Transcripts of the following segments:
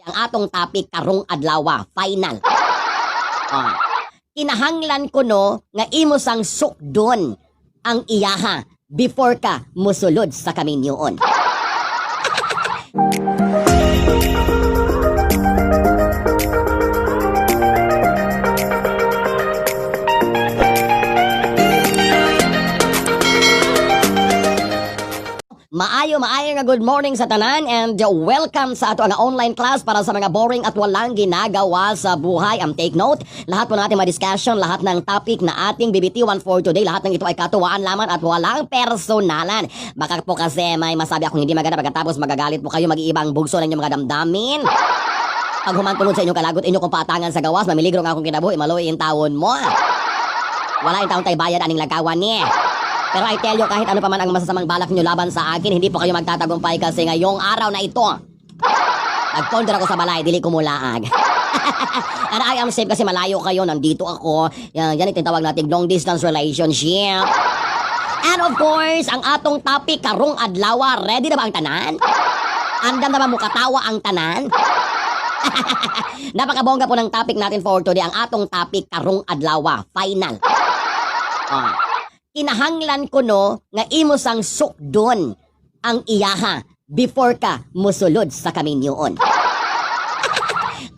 ang atong topic karong adlaw, final. Oh. Kinahanglan ko no nga imo sang sukdon ang iyaha before ka musulod sa kaminyoon. Maayo nga good morning sa tanan and welcome sa ato nga online class para sa mga boring at walang ginagawa sa buhay. Take note, lahat po natin ma-discussion, lahat ng topic na ating bibitiwan for today, lahat ng ito ay katuwaan lamang at walang personalan. Baka po kasi may masabi akong hindi maganda pagkatapos magagalit po kayo, mag-iibang bugso ng inyong mga damdamin. Pag humantulod sa inyong kalagot, inyo kong patangan sa gawas, mamiligro nga akong kinabuhi, maloy in tawon mo. Wala in taon tay bayad aning lagawan niya. Pero I tell you, kahit ano pa man ang masasamang balak nyo laban sa akin, hindi po kayo magtatagumpay kasi ngayong araw na ito, nagpondra ako sa balay, dili ko mulaag. And I am safe kasi malayo kayo, nandito ako. Yan itintawag natin long distance relationship. And of course, ang atong topic karong adlaw, ready na ba ang tanan? Andam na ba mo katawa ang tanan? Napakabongga po ng topic natin for today. Ang atong topic karong adlaw, final. Kinahanglan ko no nga imo sang sukdon ang iyaha before ka musulod sa kaminyoon.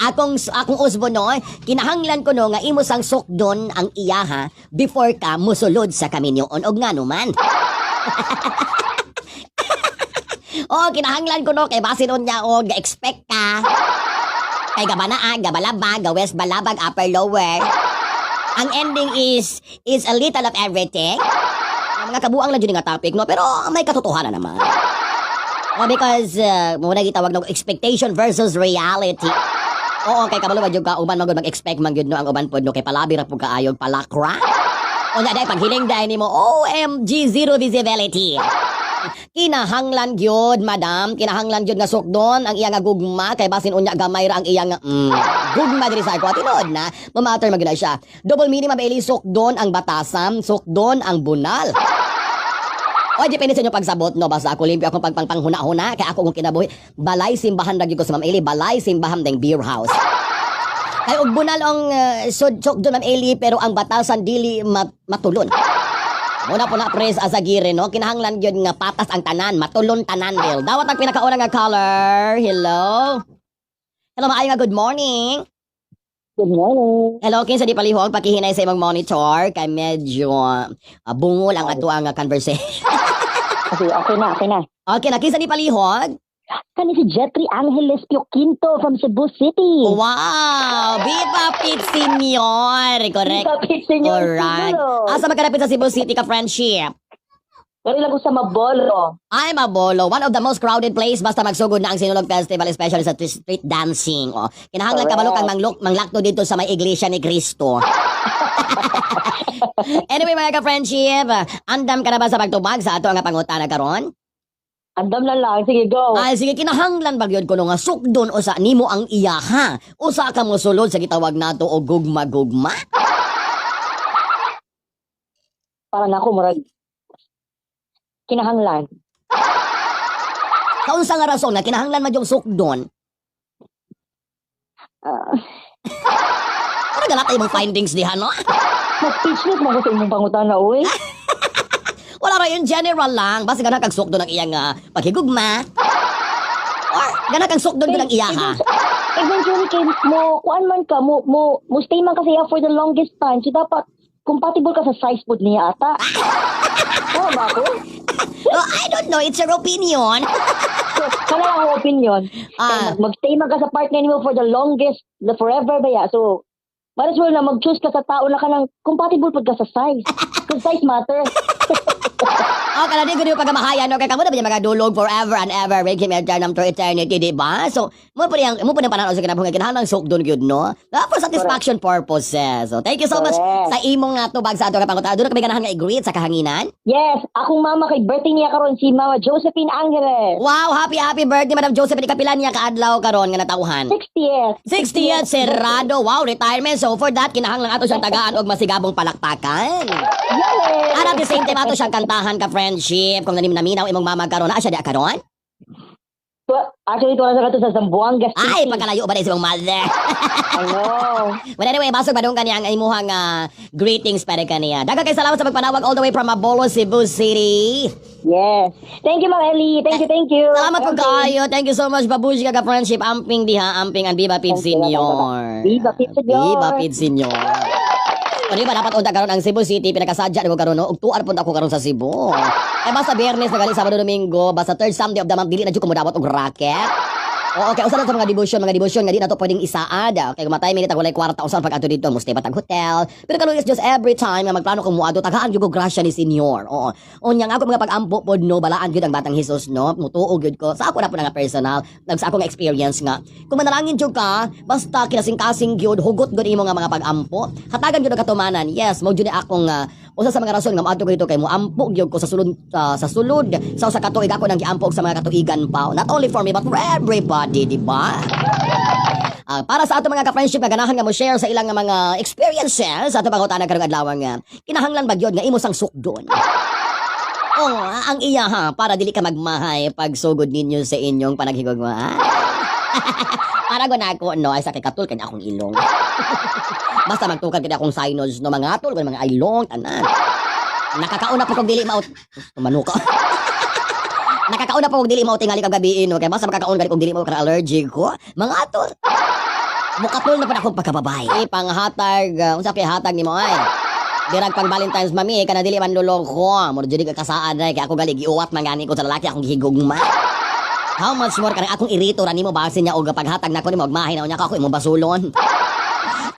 akong usbo no, kinahanglan ko no nga imo sang sukdon ang iyaha before ka musulod sa kaminyoon. Og nga naman. Kinahanglan ko no kay basin unya og expect ka. Kay gabanaa, gabalabag, gawes balabag, upper lower. Ang ending is a little of everything. Mga kabuang lang dyan nga topic, no? Pero may katotohanan naman. Because, muna gitawag ng expectation versus reality. Kay kabalo ba dyan ka, uban magod mag-expect man yun, no? Ang uban po, no? Kay palabira po kaayog, palakra. Dahil paghiling dahil ni mo, OMG, zero visibility. Kinahanglan gyud madam, kinahanglan gyud nga sukdon ang iya nga gugma kay basin unya gamay ra ang iya nga gugma diri sa ako tinod na mamatter magina siya. Double meaning mabili sukdon ang batasam, sukdon ang bunal. Depende sa inyo pagsabot no, basta ako limpyo akong pagpanghuna-huna kay ako kung kinabuhi balay simbahan ra gyud ko sa Ma'am Eli, balay simbahan ding beer house. Kay og bunal ang sukdon Ma'am Eli pero ang batasan dili matulon. Muna po na pres asagire no, kinahanglan yun nga patas ang tanan, matulon tanan del. Dawat ang pinakauna nga color. Hello. Hello, maayo nga good morning. Good morning. Hello, kinsa di palihog pakihinay sa imong monitor kay medyo bungol ang ato ang conversation. Okay na. Okay na, kinsa di palihog? Kani si Jetri Angeles Pio Quinto from Cebu City. Wow! Viva Pit Senior! Correct. Viva Pit Senior. Alright. Asa magkalapit sa Cebu City ka friendship? Kari lang ko sa Mabolo. Ay, Mabolo. One of the most crowded place basta magsugod na ang Sinulog Festival, especially sa street dancing. Kinahanglan ka balok ang manglakto dito sa may iglesia ni Cristo. Anyway, mga ka-friendship, andam ka na ba sa pagtubag sa ato ang pangutana karon? Andam na lang. Sige, go. Ay, sige, kinahanglan bagyod ko nga sukdon o sa nimo ang iyaha. Usa ka mo sulod sa gitawag nato o gugma-gugma. Para na ako, murag. Kinahanglan. Kaunsa nga rason nga kinahanglan man yung sukdon? Ano galata imong findings diha, no? Mag-speechless mo ko sa imong pangutana, uy. Wala ra yun, general lang. Basta gana kag sukdon ang iyang paghigugma. Or gana kag sukdon ng iyaha. Eventually, kay mo, kuan man ka, mo stay man kasi for the longest time. So, dapat compatible ka sa size food niya ata. Tama ba ako? I don't know. It's your opinion. So, kana lang ang opinion. Mag-stay man ka sa partner mo for the longest, the forever ba ya? So, might as well na mag-choose ka sa tao na ka ng compatible pag ka sa size. Because size matter. Kala di gud pagamahayan no kay kamo na mga dulog forever and ever make him eternal to eternity, di ba? So mo pa nang pananaw sa kinabungan kinahanglan sukdon gyud no. For satisfaction purposes. So thank you so much sa imong nga tubag sa ato nga pangutana. Duro kami ganahan nga i-greet sa kahanginan. Yes, akong mama kay birthday niya karon si Mama Josephine Angeles. Wow, happy birthday Madam Josephine, kapilan niya kaadlaw karon nga natauhan. 60th. 60th Serrado. Wow, retirement. So for that kinahanglan ato siyang tagaan og masigabong palakpakan. Yes. At at the same time ato siyang kantahan ka friendship kung naminaw imong mama karon. Siya di karon? Actually, ito na sa kato sa Zamboanga City. Ay, pagkalayo ba na isang mother? I know. Well, anyway, basog ba doon kaniyang imuhang greetings para kaniya. Daga kay salamat sa pagpanawag all the way from Mabolo, Cebu City. Yes. Thank you, Ma'am Ellie. Thank you. Salamat po Okay. kayo. Thank you so much, Babushi Kaga Friendship. Amping diha, amping ang Viva Pid Senior. Viva Pid Senior. Viva Pid Senior. O di ba dapat unta karon ang Cebu City pinakasadya ko karon no. Ug tuar pud ako karon sa Cebu. Basta Biyernes nagali Sabado Domingo, basta third Sunday of the month dili na jud ko modawat og racket. O okay, usa na sa mga devotion nga di na to pwedeng isaad. Okay, gumatay minit walay kwarta usan pag ato dito, mo stay batag hotel. Pero karon is just every time nga magplano ko muadto tagaan jud ko grasya ni Senior. Oo. Unya nga ako mga pag-ampo pod no balaan jud ang batang Hesus no. Mutuog jud ko. Sa ako na po nga personal, sa akong experience nga. Kung manalangin jud ka, basta kinasing-kasing gyud hugot gud imo nga mga pag-ampo. Hatagan jud ang katumanan. Yes, mo jud ni akong usa sa mga rason nga moadto ko dito kay mo ampo gyud ko sa sulod sa usa ka tuig ako nang giampo sa mga katuigan pa. Not only for me but for everybody, di ba? Para sa ato mga ka-friendship nga ganahan nga mo share sa ilang nga mga experiences sa ato pangutana karong adlaw nga kinahanglan ba gyud nga imo sang sukdon. Oh, ang iya ha para dili ka magmahay pag sugod ninyo sa inyong panaghigugma. Para ko na ako, no, ay sa kikatul kanya akong ilong. Basta magtukad kanya akong sinos, no, mga atol, mga ilong, tanan. Nakakauna po kong dili maut. Tumano ka. Nakakauna po kong dili maut tingali kagabiin, okay? Basta makakauna kong dili maut kang allergic ko. Mga atol. Mukatol na pa akong pagkababay. Panghatag, unsa kay hatag ni mo ay. Dirag pang Valentine's mami, kana dili man lulong ko. Muro jud ka kasaan ay kay ako gali giuwat mangani ko sa lalaki akong gihigugma. How much more kanang akong irito ra nimo base niya og paghatag nako nimo magmahay na unya ka ako imong basulon.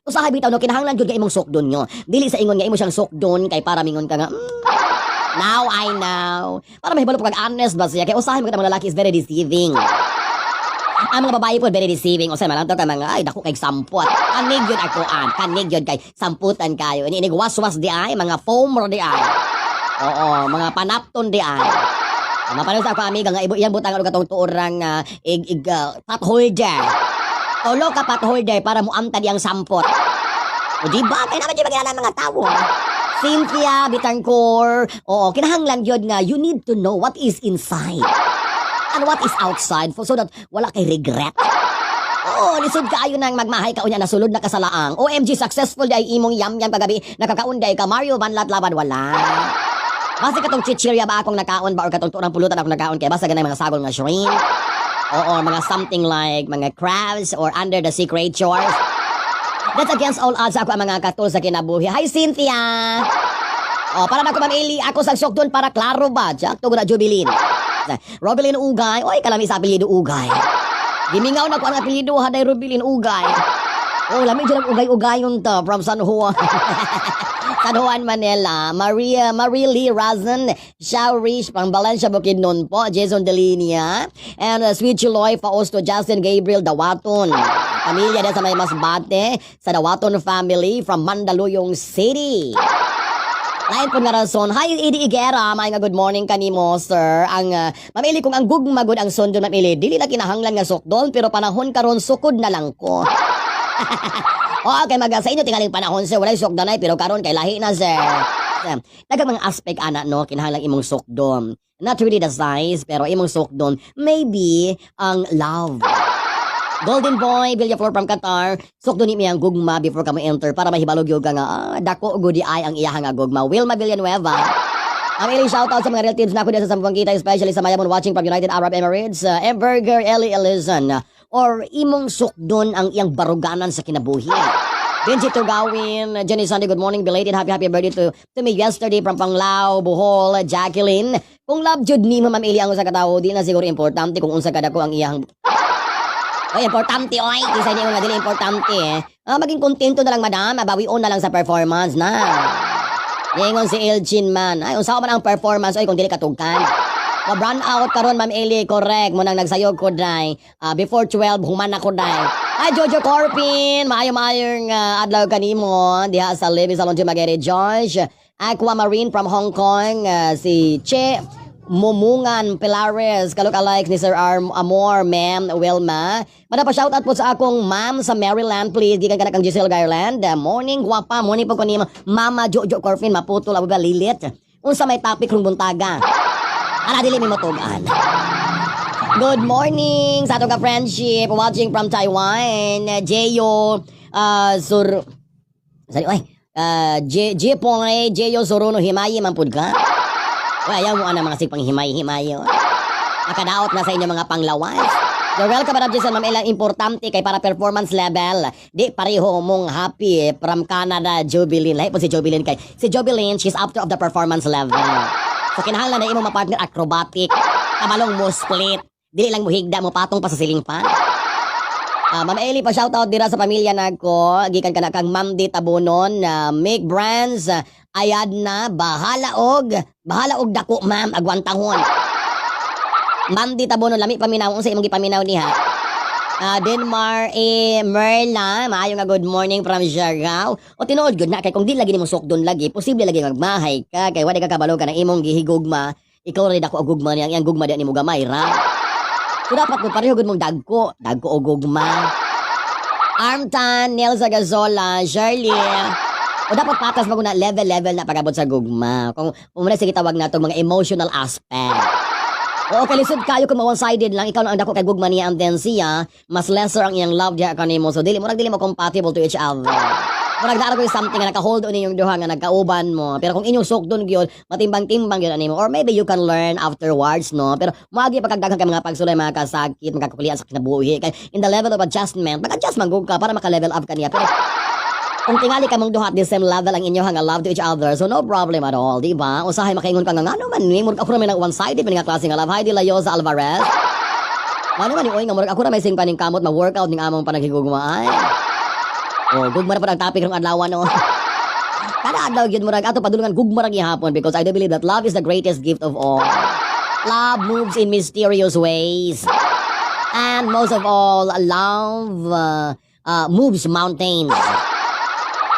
Usahay bitaw no kinahanglan jud kay imong sukdon nyo. Dili sa ingon nga imo siyang sukdon kay para mingon ka nga. Now I know. Para mahibalo pag honest ba siya kay usahay mga lalaki is very deceiving. Ang mga babae po very deceiving. Usahay man to ka mga ay dako kay sampot. Kanig yun ako kanig yun kay samputan kayo. Ini waswas di ay mga foam ro di ay. Oo, mga panapton di ay. Mapanood sa ako amiga nga iyang butang ano katong tuorang pot holder. Tulo ka pot holder para mo amta diyang sampot. O di ba? Kaya naman di ba mga tao? Cynthia, Bitangkor. Oo, kinahanglan yun nga you need to know what is inside and what is outside so that wala kay regret. Oo, lisod ka ayo nang magmahay ka unya nasulod na kasalaang. OMG, successful day imong yam-yam kagabi. Nakakaunday ka Mario Banlat laban wala. Basta katong chichirya ba akong nakaon ba or katong turang pulutan akong nakaon kaya basta ganay mga sagol nga shrimp. Oo, mga something like mga crabs or under the sea creatures. That's against all odds ako ang mga katul sa kinabuhi. Hi Cynthia! Oh, para na ko mamili ako sa sukdon para klaro ba? Diyak to na Jubilin. Robilin Ugay. Oy, kalami sa apelyido Ugay. Gimingaw na ko ang apelyido haday Robilin Ugay. Oh, lamig dyan ang ugay-ugay yung to from San Juan. San Juan, Manila. Marie Razan, Shaurish, pang Valencia, Bukidnon po, Jason Delinia, and Sweet Chuloy, Fausto, Justin Gabriel, Dawaton. Pamilya din sa may Masbate, sa Dawaton family from Mandaluyong City. Lain po nga rason. Hi, Idi Igera. May nga good morning kanimo, sir. Ang mamili kong ang gugmagod ang sondo mamili. Dili na kinahanglan nga sukdol, pero panahon karon sukod na lang ko. Okay, sa inyo tingaling panahon, sir. Walay sukdanay, pero karon kay lahi na, sir. Dagang mga aspect, anak, no? Kinahanglan imong sukdon. Not really the size, pero imong sukdon, maybe ang love. Golden Boy, Villaflor from Qatar, sukdon ni miyang gugma before ka mo-enter para mahibalog yung nga, dako gudi ay ang iyahang gugma. Wilma Villanueva. Ang ilang shoutout sa mga relatives na ako dito sa Sambuang Kita, especially sa Mayamon watching from United Arab Emirates, Everger, Ellie Elizon, or imong sukdon ang iyang baruganan sa kinabuhi. Benji Tugawin, Jenny Sunday, good morning, belated happy birthday to me yesterday from Panglao, Bohol, Jacqueline. Kung love jud ni mo mamili ang usa ka tawo, di na siguro importante kung unsa kada ko ang iyang. Oy, importante oy, kisa ni mo nga dili importante maging kontento na lang madam, mabawi-on na lang sa performance na. Yengon si Elchin man. Ay, unsa man ang performance oy kung dili katugkan. Ma-brand out karon Ma'am Eli, correct mo nang nagsayog ko dai. Before 12 human ako dai. Ay Jojo Corpin, maayo-maayong adlaw kanimo diha sa Levi Salon de Magere George. Aquamarine from Hong Kong, si Che Mumungan Pilares, kalok-alike ni Sir Amor, Ma'am Wilma. Pa shoutout po sa akong ma'am sa Maryland, please. Gikan ka na kang Giselle Garland. Morning, guwapa. Morning po ko ni Mama Jojo Corpin, maputol, abo ba lilit. Unsa may topic kung buntaga. Ala, dili may matugan. Good morning sa atong ka-friendship watching from Taiwan. Jeyo Sorry, oy. Jeyo Sorono Himayi man pud ka. Oy, ayaw mo ana mga sigpang himay-himay. Nakadaot na sa inyo mga panglawas. You're welcome, Madam Giselle. Ma'am Ella, importante kay para performance level. Di pareho mong happy from Canada, Jubilin. Lahi po si Jubilin kay. Si Jubilin, she's up of the performance level. So kinahanglan na imo ma-partner acrobatic. Kabalong mo split. Dili lang mo higda mo patong pa sa ceiling fan. Ma'am Eli, pa shoutout dira sa pamilya nagko. Gikan ka na kang Ma'am Di Tabonon. Make brands. Ayad na. Bahala og dako, ma'am. Agwantahon. Ma'am Di Tabonon, lami paminaw. Kung sa imong gipaminaw niha. Denmar Merla. Maayo nga good morning from Siargao. O tinuod good na. Kay kung di lagi ni mo sukdon lagi, posible lagi magmahay ka. Kay wala ka kabalo ka na imong gihigugma. Ikaw rin ako agugma niya. Ang gugma diyan ni mo gamay ra. So dapat mo pareho gud mong dagko o gugma. Armtan, Nelsa Gazola, Shirley. O dapat patas mo na level na pagabot sa gugma. Kung muna sige tawag na itong mga emotional aspect. O kalisod kayo kung one-sided lang, ikaw na ang dako kay gugma niya ang then siya, mas lesser ang iyang love diya kanimo. So dili mo compatible to each other. Murag naara ko yung something nga naka-hold on inyong duha nga nagkauban mo. Pero kung inyong sukdon gyud, matimbang-timbang gyud animo. Or maybe you can learn afterwards, no? Pero maagi pagkagdagan kay mga pagsulay, mga kasakit, magkakulian sa kinabuhi. Kay in the level of adjustment, mag-adjust man gug ka para maka-level up kaniya. Pero kung tingali ka mong duha at the same level ang inyo nga love to each other, so no problem at all, di ba? Usahay makaingon ka nga ano man, murag ako naman ng one-sided, man nga klase nga love. Heidi Layosa Alvarez. Ano man yung nga, murag ako na may sing paning kamot, mag-workout ning among panaghigugmaan. Oh, gugma na po ang topic ng adlaw, no? Kada adlaw yun murag ato padulungan gugma ra gihapon because I do believe that love is the greatest gift of all. Love moves in mysterious ways. And most of all, love moves mountains.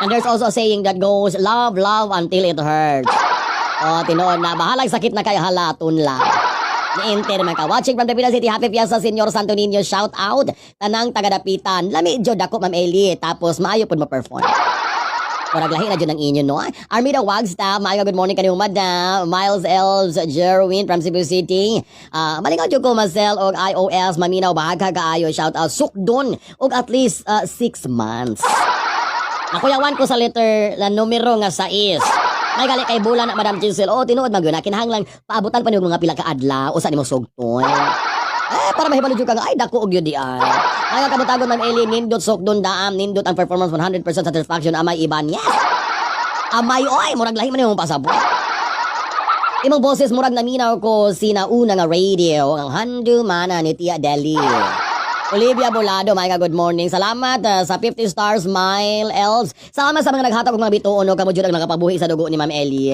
And there's also a saying that goes, love until it hurts. Oh, tinood na, bahalang sakit na kay halaton lang. Ni-enter man ka. Watching from the Pilipinas City, Happy Fiesta, Senyor Santo Niño, shout out. Tanang tagadapitan. Lami, jod ako, Ma'am Eli. Tapos, maayo po ma-perform. Murag lahi na dyan ang inyo, no? Armida Wagstaff, maayo good morning kaniyong madam. Miles Elves, Jerwin from Cebu City. Malingaw dyan ko, Marcel, og iOS, Maminaw, bahagka kaayo, shout out. Sukdon, og at least 6 months. Nakuyawan ko sa letter na numero nga 6. May gali kay bulan na Madam Giselle. O, tinuod magyuna. Kinahanglang paabutan pa niyo mga pila ka adlaw o sa nimo sugton. Para mahibalo jud ka nga, ay, dako og yun di ay. Ngayon kabutagon Ma'am Eli, nindot sukdon daam, nindot ang performance 100% satisfaction. Amay iban, yes! Amay, oy, murag lahi man yung pasabot. Imong boses, murag naminaw ko sinauna nga radio, ang handu mana ni Tia Deli. Olivia Bolado, my good morning. Salamat sa 50 stars, Smile, Elves. Salamat sa mga naghatag og mga bituon o kamo jud ang nakapabuhi sa dugo ni Ma'am Eli.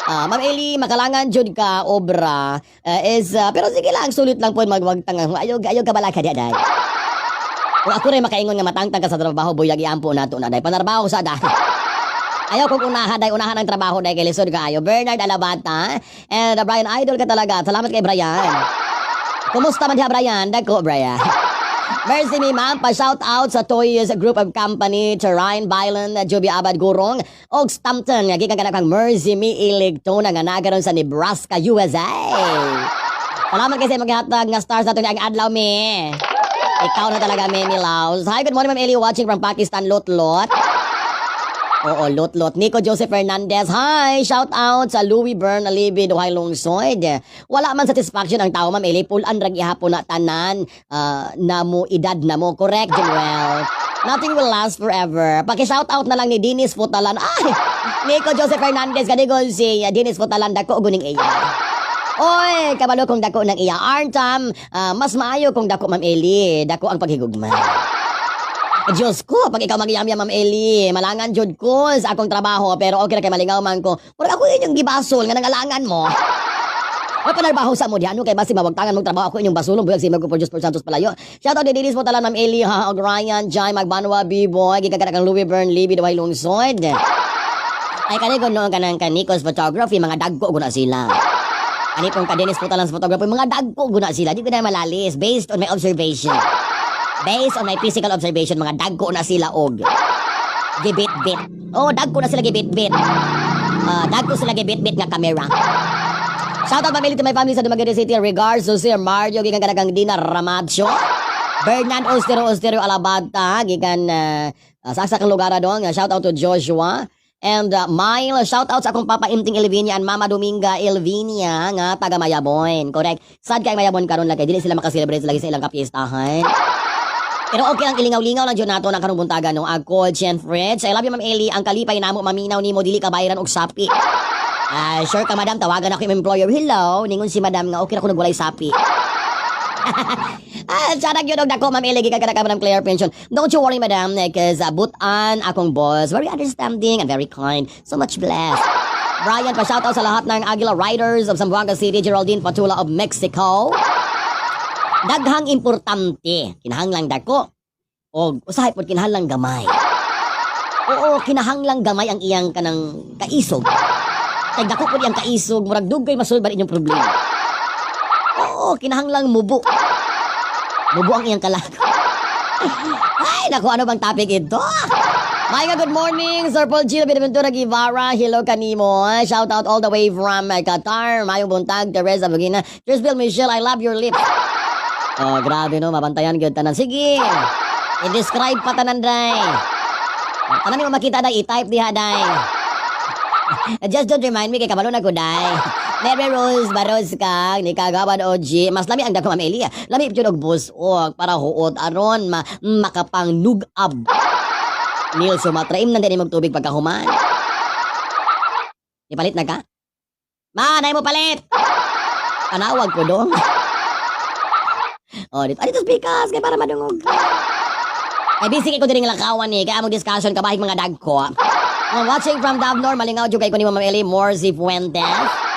Ma'am Eli, makalangan jud ka obra pero sige lang, sulit lang po magwagtang. Ayaw ka bala ka day. Kung ako rin makaingon nga matangtang ka sa trabaho, buyag iampo nato na day. Panarbaho sa day. Ayaw kong unahan ang trabaho day kay lisod kaayo. Bernard Alabata and Brian Idol ka talaga. Salamat kay Brian. Kumusta man diha, Brian? Dako, Brian. Mercy me, ma'am. Pa-shout out sa Toys Group of Company, Terrain, Bylan, Joby Abad Gurong, og Stampton. Gikan ka na kang Mercy me Iligto na nga nagaron sa Nebraska, USA. Salamat kasi maghatag nga stars nato ni ang adlaw, me. Ikaw na talaga, Memi Laos. Hi, good morning, Ma'am Eli, watching from Pakistan, Lot. Oo, Lot. Nico Joseph Fernandez. Hi! Shout out sa Louis Bern Alibid Duhay Lungsod. Wala man satisfaction ang tao, Ma'am Eli. Pulan rag ihapon na tanan na mo edad na mo. Correct, Joel? Nothing will last forever. Paki-shout out na lang ni Dennis Futalan. Ay! Nico Joseph Fernandez. Kadigon si Dennis Futalan. Dako guning iya. Oy! Kabalo kong dako ng iya. Arntam, mas maayo kong dako, Ma'am Eli. Dako ang paghigugma. Diyos ko, pag ikaw magyamya, Ma'am Eli, malangan jud ko sa akong trabaho, pero okay na kay malingaw man ko. Murag ako inyong gibasol nga nangalangan mo. O panarbaho sa mo, di ano kay basi mawagtangan mong trabaho ako inyong basulong, buyag si Magpo-Produce por Santos Palayo. Shoutout din dinis mo talan, Ma'am Eli, ha, og Ryan, Jai, Magbanwa, B-Boy, gigagana kang Louis Bern, Libby, Duhay Lungsod. Ay kanigon noong kanang Nikos Photography, mga dagko guna sila. Ani pong ka-Dennis Putalan's Photography, mga dagko guna sila, di ko na malalis, based on my observation. Based on my physical observation, mga dagko na sila og gibit-bit. Oh, dagko na sila gibit-bit. Dagko sila gibit-bit nga camera. Shoutout mamili to my family sa Dumaguete City. Regards to Sir Mario, gikan kanagang Dina Ramadjo. Bernard Ostero Alabata, gikan saksak ang lugar doon. Shoutout to Joshua. And Mile, shoutout sa akong Papa Imting Elvinia and Mama Dominga Elvinia nga taga Mayabon. Correct. Sad kay Mayabon karon lagi dili sila makaselebrate lagi sa ilang kapiestahan. Pero okay lang ilingaw-lingaw lang jud nato ng karong buntaga no. Agkol Chen Fred. I love you Ma'am Eli. Ang kalipay namo maminaw nimo dili ka bayaran og sapi. Sure ka madam, tawagan ako yung employer. Hello, ningon si madam nga okay na ko nagwalay sapi. Sarag yun og dako Ma'am Eli gikan ka Madam Claire Pension. Don't you worry madam, cause butan akong boss, very understanding and very kind. So much blessed. Brian, pa shoutout sa lahat ng Aguila Riders of Zamboanga City, Geraldine Patula of Mexico. Daghang importante, kinahanglang dako. O usahay pod kinahanglang gamay. Oo, kinahanglang gamay ang iyang kanang kaisog. Kay dako pod iyang kaisog, murag dugay masulbad inyong problema. Oo, kinahanglang mubo. Mubo ang iyang kalako. Ay, naku, ano bang topic ito? Maya, good morning, Sir Paul Gil Benaventura Guevara. Hello kanimo. Shout out all the way from Qatar. Mayong buntag, Teresa Bugina. Trisbel Michelle, I love your lips. Oh, grabe no, mabantayan gyud tanan. Sige. I-describe pa tanan day. Tanan mo makita day, i-type diha day. Just don't remind me kay kabalo na ko day. Mary Rose Baroska, ni Kagawad OG. Mas lami ang dako Ma'am Elia. Lami jud og busog para huot aron makapang nugab. Neil Sumatra im nandiyan mo tubig pagkahuman. Ipalit na ka? Ma, nay mo palit. Panawag ko dong. Oh, dito speakers kay para madungog. Ay busy ko diri nga lakawan ni kay among discussion kabahig mga dagko. Watching from Davnor, malingaw jud kay ko ni Ma'am Eli Morzi Fuentes.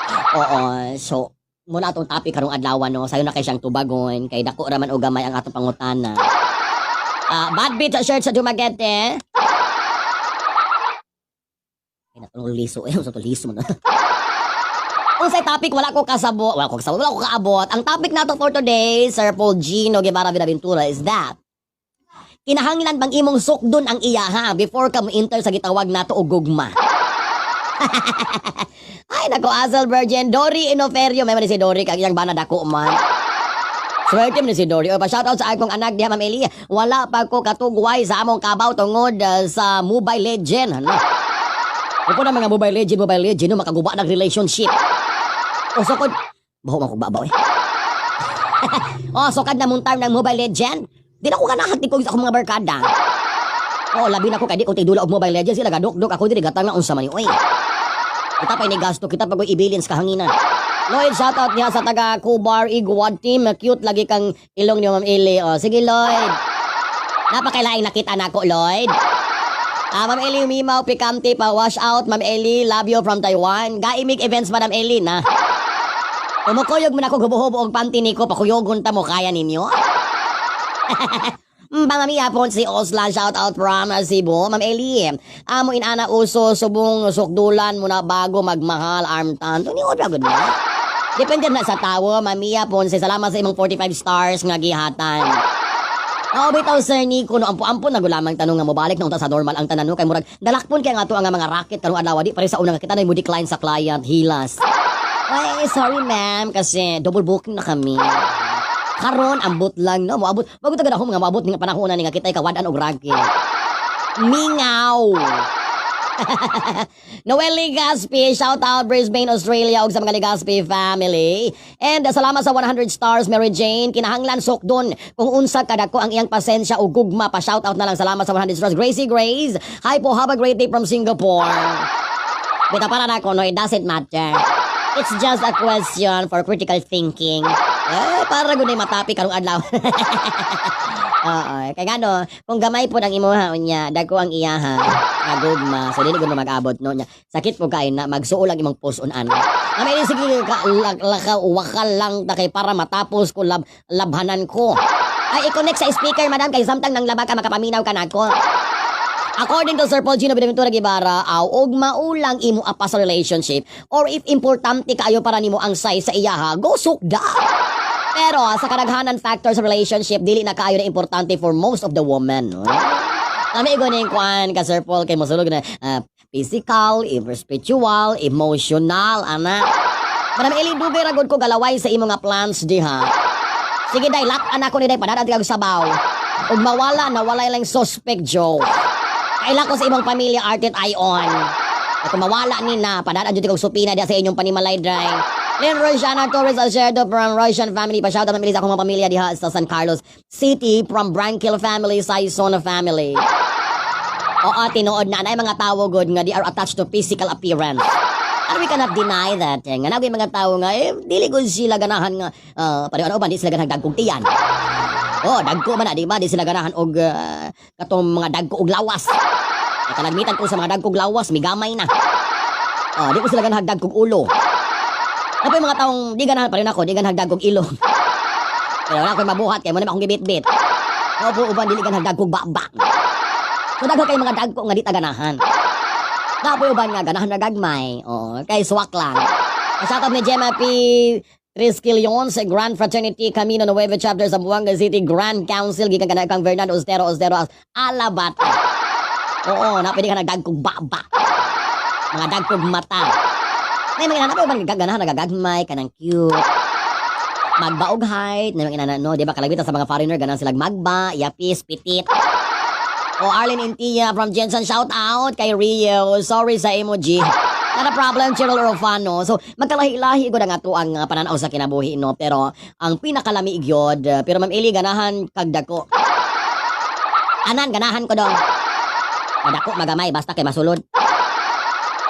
Oo, so muna atong topic karong adlaw no, sayo na kay siyang tubagon kay dako raman og gamay ang atong pangutana. Bad beat sa shirt sa Dumaguete. Ay natulong liso so to liso mo na. Unsay topic wala ko kasabot, wala ko kaabot. Ang topic nato for today, Sir Paul Gino Guevara Benaventura is that kinahanglan bang imong sukdon ang iyaha before ka mo-enter sa gitawag nato og gugma. Ay nako, Asal Virgin Dory Inoferio, may man si Dory kag iyang bana dako man. Swerte man si Dory. O pa shoutout sa akong anak diha Ma'am Eli. Wala pa ko katugway sa among kabaw tungod sa Mobile Legend. Ano? Ako na mga Mobile Legend no, makaguba ng relationship. O sukod, baho man kong babaw eh. O sukad na muntar ng Mobile Legend. Di na ko kanahati ko sa akong mga barkada. O labi na ko kay di ko tigdula og Mobile Legends. Sila gadok-dok ako diri gatang na unsa man ni. Oy. Kita pa ni gasto, kita pa ko ibilins kahanginan. Lloyd, shoutout niya sa taga Kubar Iguad team. Cute lagi kang ilong niyo Ma'am Eli. O sige Lloyd. Napakailaing nakita nako Lloyd. Ma'am Eli Mimaw Pikante pa wash out Ma'am Eli. Love you from Taiwan. Gaimig events Madam Eli na. Umukuyog mo na ko gubuhobo og panty niko, pakuyogon ta mo kaya ninyo. Pangamiya po si Oslan, shout out from Cebu. Ma'am Eli, amo inana uso subong sukdulan mo na bago magmahal armtan. Tuniod ra gud na. Depende na sa tawo, Mamiya po salamat sa imong 45 stars nga gihatan. Bitaw sir Nico no ampo-ampo na gulamang tanong nga mobalik na unta sa normal ang tanan no kay murag dalakpon kay nga ato ang mga racket karong adlaw di pare sa una nga kita na mo decline sa client hilas. Ay, sorry ma'am kasi double booking na kami. Karon ambot lang no, moabot. Bago tagad ako mga moabot nga panahon na nga kitay kawadan og racket. Mingaw. Noel Ligaspi, shout out Brisbane, Australia ug sa mga Ligaspi family. And salamat sa 100 stars Mary Jane. Kinahanglan sukdon kung unsa kadako ang iyang pasensya o gugma pa shout out na lang. Salamat sa 100 stars Gracie Grace. Hi po, have a great day from Singapore. Bita para na ko no, it doesn't matter. It's just a question for critical thinking. Para gunay matapi karong adlaw. Oo, kay gano, kung gamay po ang imuha unya, dagko ang iyaha. Agugma, so dili gud mag-abot no nya. Sakit po kay na magsuo lang imong puson-an. Amay sige ka wakal lang ta kay para matapos ko labhanan ko. Ay i-connect sa speaker madam kay samtang nang laba ka makapaminaw ka nako. According to Sir Paul Gino Benaventura Guevara, og maulang imo apa sa relationship or if importante kaayo para nimo ang size sa iyaha, go sukda. Pero sa kadaghanan factor sa relationship, dili na kaayo na importante for most of the women. No? Kami igunin kuan ka Sir Paul kay mosulog na physical, spiritual, emotional, ana. Madam Eli, dugay ragod ko galaway sa imo nga plans diha. Sige day, lak-an ako ni day, padadat kag sabaw. Ug mawala, nawalay lang suspect, Joe. Kaila ko sa imong pamilya, Artet Ion. At kung mawala ni na, padadat dito kong supina diha sa inyong panimalay, day. Len Rosiana Torres Alcerdo from Rosian family. Pa-shoutout na sa akong mga pamilya diha sa San Carlos City from Branquil family, Saison family. Oo, tinuod na mga tao good nga they are attached to physical appearance. And we cannot deny that. Nga nagay mga tao nga, dili ko sila ganahan nga, pareho ano ba, di sila ganahan dagkong tiyan. Oh, dagko man na, di ba? Di sila ganahan og katong mga dagko og lawas. Kanagmitan ko sa mga dagkog lawas, migamay na. Oh, di ko sila ganahan dagkog ulo. Ano pa yung mga taong di ganahan pa rin ako, di ganahan dagkog ilong. Pero wala ko mabuhat, kaya mo naman akong gibit-bit. Opo, uban, dili ganahan dagkog baba. So, dagko kayo mga dagko nga di taganahan. Napoy uban nga, ganahan na gagmay. Oh, kay swak lang. Shoutout ni Gemma P. Trisquilion sa Grand Fraternity Camino Nueva Chapter sa Buanga City Grand Council. Gikan ka na kang Fernando Ostero Alabat. Oo, napwede ka nagdagkog baba. Mga dagkog mata. May mga napoy uban ganahan nagagagmay, kanang cute. Magbaog height, na mga no, di ba kalabitan sa mga foreigner, ganahan silang magba, yapis, pitit. O Arlene Intia from Jensen, shout out kay Rio. Sorry sa emoji. Not a problem, Cheryl Orofano. So, magkalahi-lahi ko na nga to ang pananaw sa kinabuhi, no? Pero, ang pinakalami igyod, pero Ma'am Eli, ganahan kagdako. Anan, ganahan ko dong. Madako, magamay, basta kay masulod.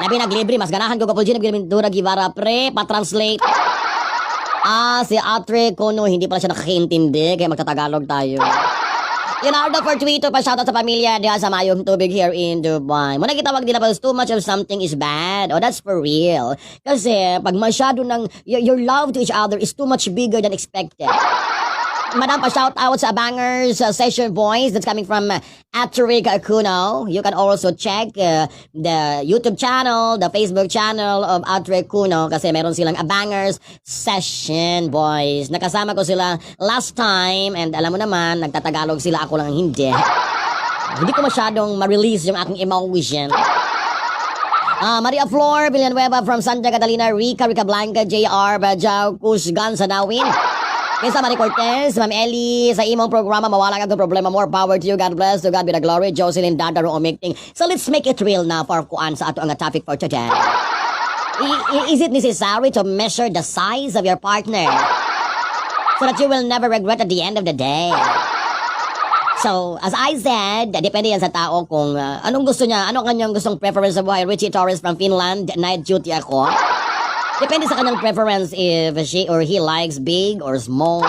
Labi naglibre, mas ganahan ko kapag Ginabintura Givara, pre, pa-translate. Si Atre Kono, hindi pala siya nakakaintindi, kaya magtatagalog tayo. Leonardo for Twitter, pa-shoutout sa pamilya diha sa Mayong Tubig here in Dubai. Muna kitawag nila pa, too much of something is bad. Oh, that's for real. Kasi, pag masyado ng, your love to each other is too much bigger than expected. Madam, pa-shoutout sa Bangers Session Voice that's coming from Atrik Kuno. You can also check the YouTube channel, the Facebook channel of Atrik Kuno kasi meron silang Bangers Session Voice. Nakasama ko sila last time and alam mo naman, nagtatagalog sila, ako lang hindi. Hindi ko masyadong ma-release yung aking emotion. Maria Flor Villanueva from Santa Catalina, Rica Blanca, JR, Bajau, Kusgan, Sanawin. Kaysa Marie Cortez, Ma'am Ellie, sa imong programa, mawala ka problema. More power to you. God bless. To God be the glory. Jocelyn Dadaro Omicting. So let's make it real na for kuan sa ato ang topic for today. Is it necessary to measure the size of your partner so that you will never regret at the end of the day? So, as I said, depende yan sa tao kung anong gusto niya, ano kanyang gustong preference sa buhay. Richie Torres from Finland, night duty ako. Depende sa kanyang preference if she or he likes big or small.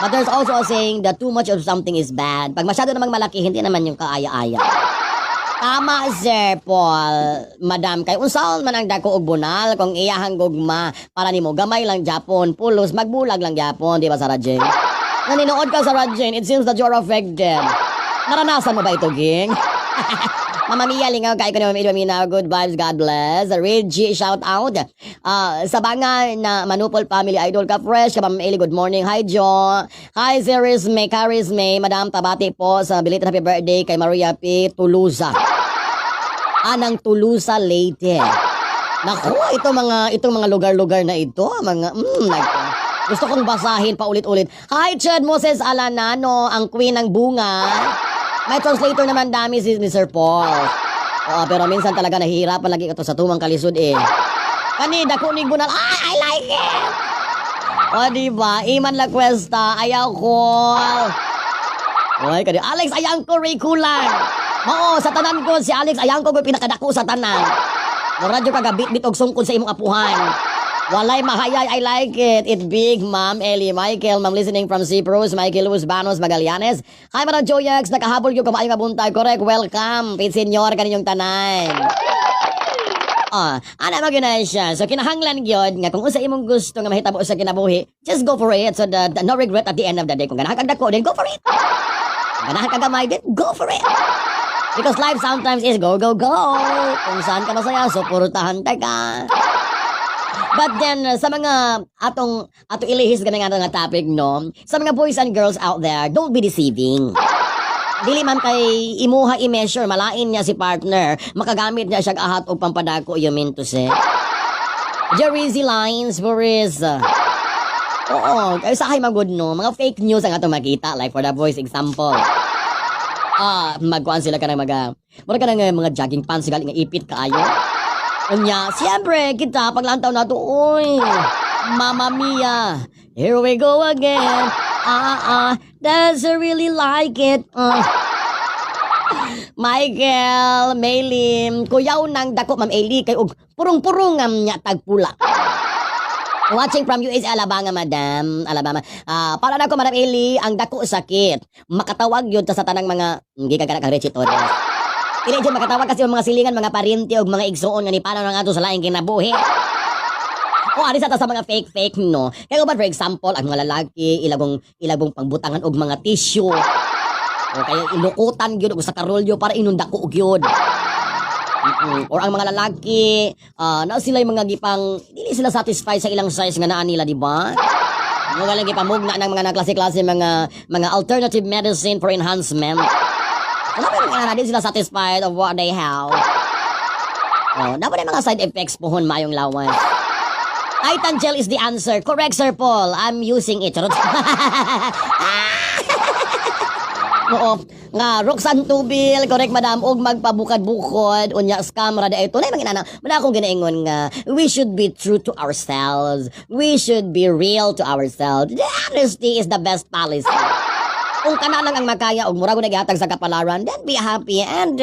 But there's also a saying that too much of something is bad. Pag masyado namang malaki, hindi naman yung kaaya-aya. Tama, Sir Paul. Madam, kay unsaon man ang dako og bunal kung iyahang gugma para nimo gamay lang Japon, pulos magbulag lang Japon, di ba Sarah Jane? Nanonood ka Sarah Jane, it seems that you're affected. Naranasan mo ba ito, Ging? Mama Mia, lingaw kay ko naman Mina, good vibes, God bless. Reggie, shout out. Sa banga na Manupol Family Idol ka fresh, ka Ma'am Eli, good morning. Hi, Jo. Hi, Zeris May, Caris May, Madam Tabati po sa belated happy birthday kay Maria P. Tulusa. Anang Tulusa Leyte. Naku, itong mga lugar-lugar na ito, gusto kong basahin pa ulit-ulit. Hi, Chad Moses Alanano, ang queen ng bunga. May translator naman dami si Sir Paul. Oo, pero minsan talaga nahihirapan lagi ito sa tumang kalisod eh. Kanida, kunig bunal. I like it! O, diba? Iman La Cuesta, ayaw ko. Oy, kanina. Alex, ayang ko, Ray Kulang. Oo, sa tanan ko, si Alex, ayang ko, pinakadako sa tanan. Radyo ka gabit-bit og sungkod sa imong apuhan. Walay mahayay, I like it. It big, Ma'am Ellie, Michael, Ma'am listening from Cyprus, Michael Luz Banos, Magallanes. Hi, Madam Joyax, nakahabol yung kamayong mabuntay. Correct, welcome. Pit senior, kaninyong tanan. Ana magina siya. So, kinahanglan yun, nga kung usa imong gusto nga mahitabo sa kinabuhi, just go for it. So, no regret at the end of the day. Kung ganahan kag dako, then go for it. Kung ganahan kag gamay, then go for it. Because life sometimes is go, go, go. Kung saan ka masaya, suportahan ka. But then, sa mga atong ilihis ganang nga topic, no? Sa mga boys and girls out there, don't be deceiving. Dili man kay imuha i-measure, malain niya si partner, makagamit niya siya ahat o pampadako, you mean to say. Jersey lines, Boris. Oo, kayo sa magud no, mga fake news ang ato makita, like for the voice example. Magkuhan sila ka ng mura ka ng mga jogging pants, galing nga ipit kaayo. Unya, siyempre, kita, paglantaw na to, uy, Mamma Mia, here we go again. Does I really like it? Michael, Maylim, kuyaw nang dako, Ma'am Eli, kay og purong-purong nya tagpula. Watching from US, Alabama, Madam. Alabama. Para nako, Madam Eli, ang dako sakit. Makatawag yun sa tanang mga, hindi ka kang Richie Torres. Hindi dyan makatawag kasi yung mga silingan, mga parinti, o mga igsoon nga ni paano na nga to sa laing kinabuhi. O ari sa mga fake no. Kaya ba for example, ang mga lalaki ilagong pangbutangan og mga tissue. O kaya ilukutan gyud og sa karolyo para inundako gyud. Or ang mga lalaki, na sila yung mga gipang dili sila satisfied sa ilang size nga naa nila, di ba? Mga lang gipamugna ng mga klase-klase mga alternative medicine for enhancement. Wala pa yung na di sila satisfied of what they have. Dapat yung mga side effects pohon mayong lawas. Titan gel is the answer. Correct, Sir Paul. I'm using it. Oo. Nga, Roxanne Tubil, correct, madam, og magpabukad-bukod, unya, scam, rada, ito na yung mga inana. Mala akong ginaingon nga, we should be true to ourselves. We should be real to ourselves. The honesty is the best policy. Kung kana lang ang makaya, og mura ko nagihatag sa kapalaran, then be happy and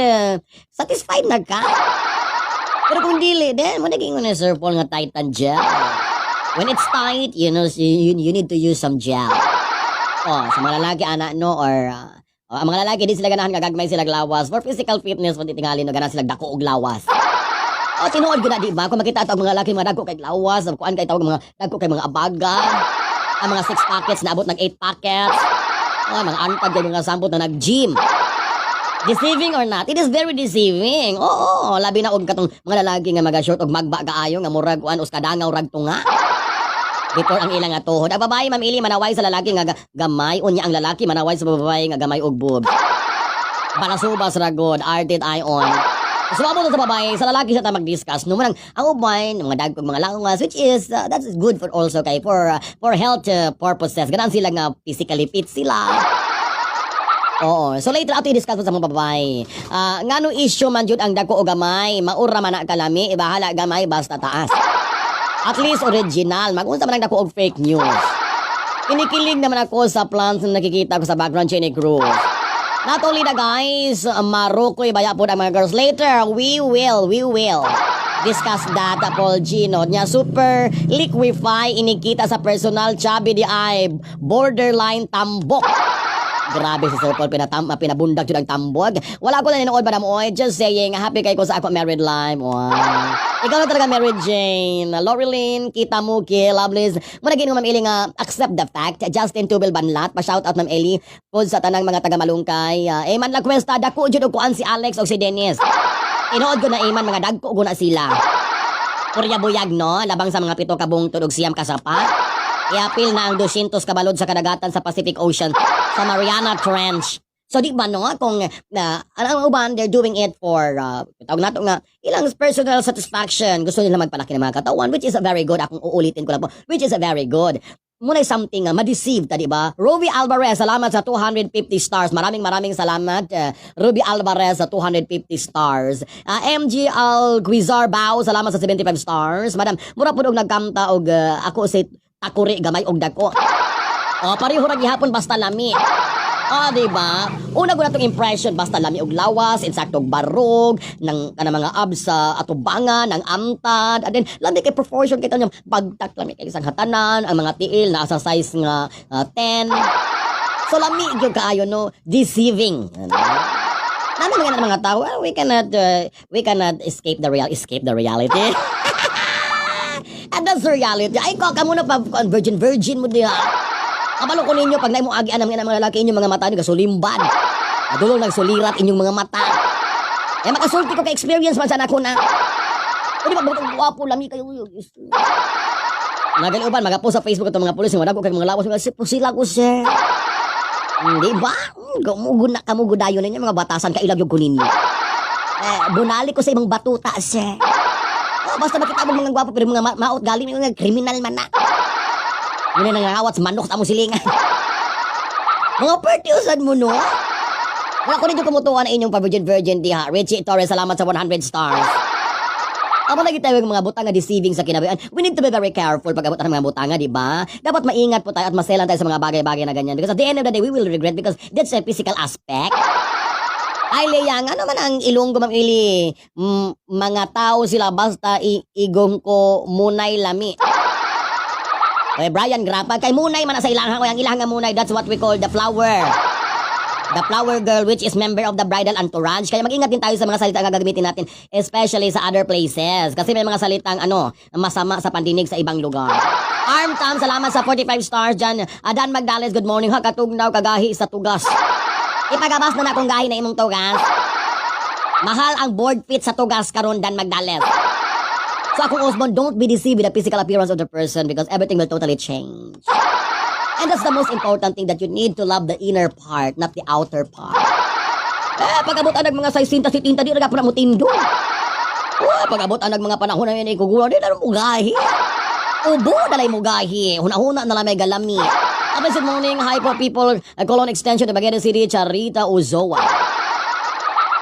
satisfied na ka. Pero kung dili, then, mo naging na Sir Paul nga Titan gel. When it's tight, you know, you need to use some gel. Sa mga lalaki, anak, no, or ang mga lalaki, di sila ganahan gagagmay sila lawas. For physical fitness, kung titingali, no, ganahan sila dako og lawas. Tinuod ko na, di ba? Kung makita ito ang mga lalaki, mga dako kay lawas, kuan kay tawag mga dako kay mga abaga, ang mga 6 packets, naabot ng 8 packets, mga antad kay mga sampot na nag-gym. Deceiving or not? It is very deceiving. Oo, labi na og katong mga lalaki nga maga-short og magba kaayo nga murag kuan us kadangaw rag tunga. Before ang ilang nga tuhod. Ang babae, Ma'am Ili, manaway sa lalaki nga gamay. Unya ang lalaki, manaway sa babae nga gamay og boob. Balasubas ragod, arted ion. Sumabot sa babae, sa lalaki siya ta mag-discuss. Numan ang ubay, mga dagkog mga langas, which is, that's good for also kay for health purposes. Ganaan sila nga physically fit sila. Oo. So later ato i-discuss sa mga babae. Ngano issue man jud ang dako o gamay, maura man na kalami, ibahala gamay basta taas. At least original. Mag-unsa man ang dako og fake news. Kinikilig naman ako sa plants na nakikita ko sa background Jenny Cruz. Not only na guys, marukoy baya po ang mga girls. Later, we will discuss that, Paul Gino. Nya super liquefy inikita sa personal chubby di ay borderline tambok. Grabe si Sir Paul, pinabundag yun ang tambog. Wala ko na ninood, Madam Oy. Just saying, happy kayo ko sa ako married life. Wow. Ikaw na talaga, Mary Jane. Loreline, Kita Muki, Lovelies. Muna gini Ma'am Eli nga, accept the fact. Justin Tubel Banlat, pa-shoutout Ma'am Eli. Pod sa tanang mga taga-malungkay. Man la kwesta, dako dyan kuan si Alex o si Dennis. Inood ko na Eman, mga dagko ko na sila. Purya buyag, no? Labang sa mga pito kabong tulog siyam kasapa. Iapil na ang 200 kabalod sa kadagatan sa Pacific Ocean sa Mariana Trench. So di ba no, kung ang uban, they're doing it for, tawag nato nga, ilang personal satisfaction. Gusto nila magpalaki ng mga katawan, which is a very good. Akong uulitin ko lang po, which is a very good. Muna something ma-deceive, di ba? Ruby Alvarez, salamat sa 250 stars. Maraming salamat. Ruby Alvarez sa 250 stars. MG Alguizar Bao, salamat sa 75 stars. Madam, mura po nagkamta og ako si takuri gamay og dako. Pareho ra gihapon basta lami. Diba? Una ko na itong impression, basta lami og lawas, insaktog barog, ng mga abs sa atubangan, ng amtad, and then lami kay proportion kita niyang bagtak, lami kay isang hatanan, ang mga tiil na sa size nga 10. So lami yung kaayo, no? Deceiving. Nami mga tao, we cannot escape the reality. And that's the reality. Ay, ka muna pa, virgin mo diha. Kabalo ko ninyo, pag naimong agian ng mga lalaki inyong mga mata nyo, kasulimban. Adulong nagsulirat inyong mga mata. Makasulti ko ka-experience man sana ko na. Pwede ba guwapo, lami kayo. Nagaliuban, magapost sa Facebook itong mga pulis, yung wala ko kay mga lawas, sila ko, sir. Di ba? Kamugudayo ninyo, mga batasan, kailag yung kunin nyo. Bunali ko sa ibang batuta, sir. Basta makita mo mga gwapo pero mga maot galing mga kriminal man na. Yun na nangangawat sa manok sa mong silingan. Mga pertiusan mo, no? Wala ko rin yung kumutuwa na inyong pa-virgin diha. Richie Torres, salamat sa 100 stars. Amo lagi tayo ng mga butanga deceiving sa kinabuhi. We need to be very careful pag abot ng mga butanga, di ba? Dapat maingat po tayo at maselan tayo sa mga bagay-bagay na ganyan. Because at the end of the day, we will regret because that's a physical aspect. Ay, Leia, nga naman ang Ilonggo, Ma'am Ili. Mga tao sila basta igong ko munay lami. Okay, Brian Grapa, kay munay man na sa ilangan ko. Ang ilangan munay, that's what we call the flower. The flower girl, which is member of the bridal entourage. Kaya mag-ingat din tayo sa mga salita na gagamitin natin, especially sa other places. Kasi may mga salitang masama sa pandinig sa ibang lugar. Arm Tam, salamat sa 45 stars dyan. Adan Magdales, good morning. Ha, katugnaw kagahi sa tugas. Ipagabas na akong gahi na imong tugas. Mahal ang board fit sa tugas karon Dan Magdales. So akong Osmond, don't be deceived with the physical appearance of the person because everything will totally change. And that's the most important thing, that you need to love the inner part, not the outer part. Pag-abot ang mga size sinta-sitinta, di na po na mo tindo. Pag-abot ang mga panahon na yun, ikugula, di na mo gahi. Ubo na lang mo gahi. Huna-huna na lang may galami. Good morning, hi po people. Colon Extension, Bagay City, Charita Uzoa.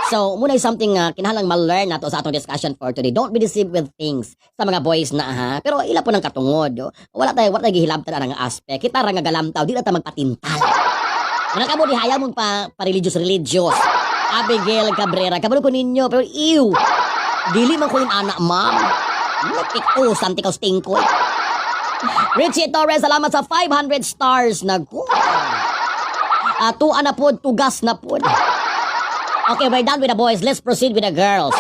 So, muna something kinahalang ma-learn na to sa atong discussion for today. Don't be deceived with things sa mga boys na ha. Pero ila po ng katungod. Wala tayo gihilabtan na ng aspect. Kita ra nga galamtaw, di na tayo magpatintal. Ano ka mo, di hayang mong pa-religious. Abigail Cabrera, kabalo ko ninyo, pero ew. Dili man ko yung anak, ma'am. Napik-usan, tikaw stingkoy. Richie Torres, salamat sa 500 stars. Tuan na po, tugas na po. Okay, we're done with the boys. Let's proceed with the girls.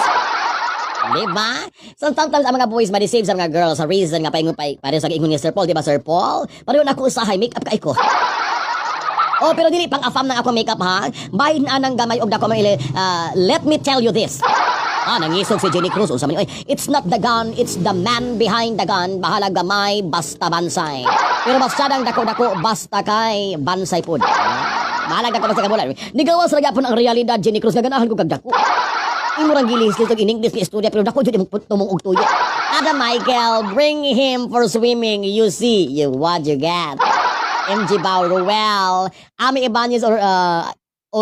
Diba? So, sometimes ang mga boys ma-deceive sa mga girls sa reason nga paingon pa pare sa ingon ni Sir Paul, diba Sir Paul? Pareho na ako usahay, make-up ka ko. Oh, pero dili pang afam ng ako make-up ha. Bahin anang gamay og dako maile. Let me tell you this. Nangisog si Jenny Cruz. Unsa man oy, it's not the gun, it's the man behind the gun. Bahala gamay, basta bansay. Pero basta dang dako-dako, basta kay bansay pud. Mahalag ako sa kabulan. Nigawas ra gyapon ang realidad, Jenny Cruz, nga ganahan ko kagdako. Imurang gilis kitog in English ni istorya pero dako jud imong tumong og tuyo. Adam Michael, bring him for swimming. You see, what you get. MG Bauruel, Ami Ibanez or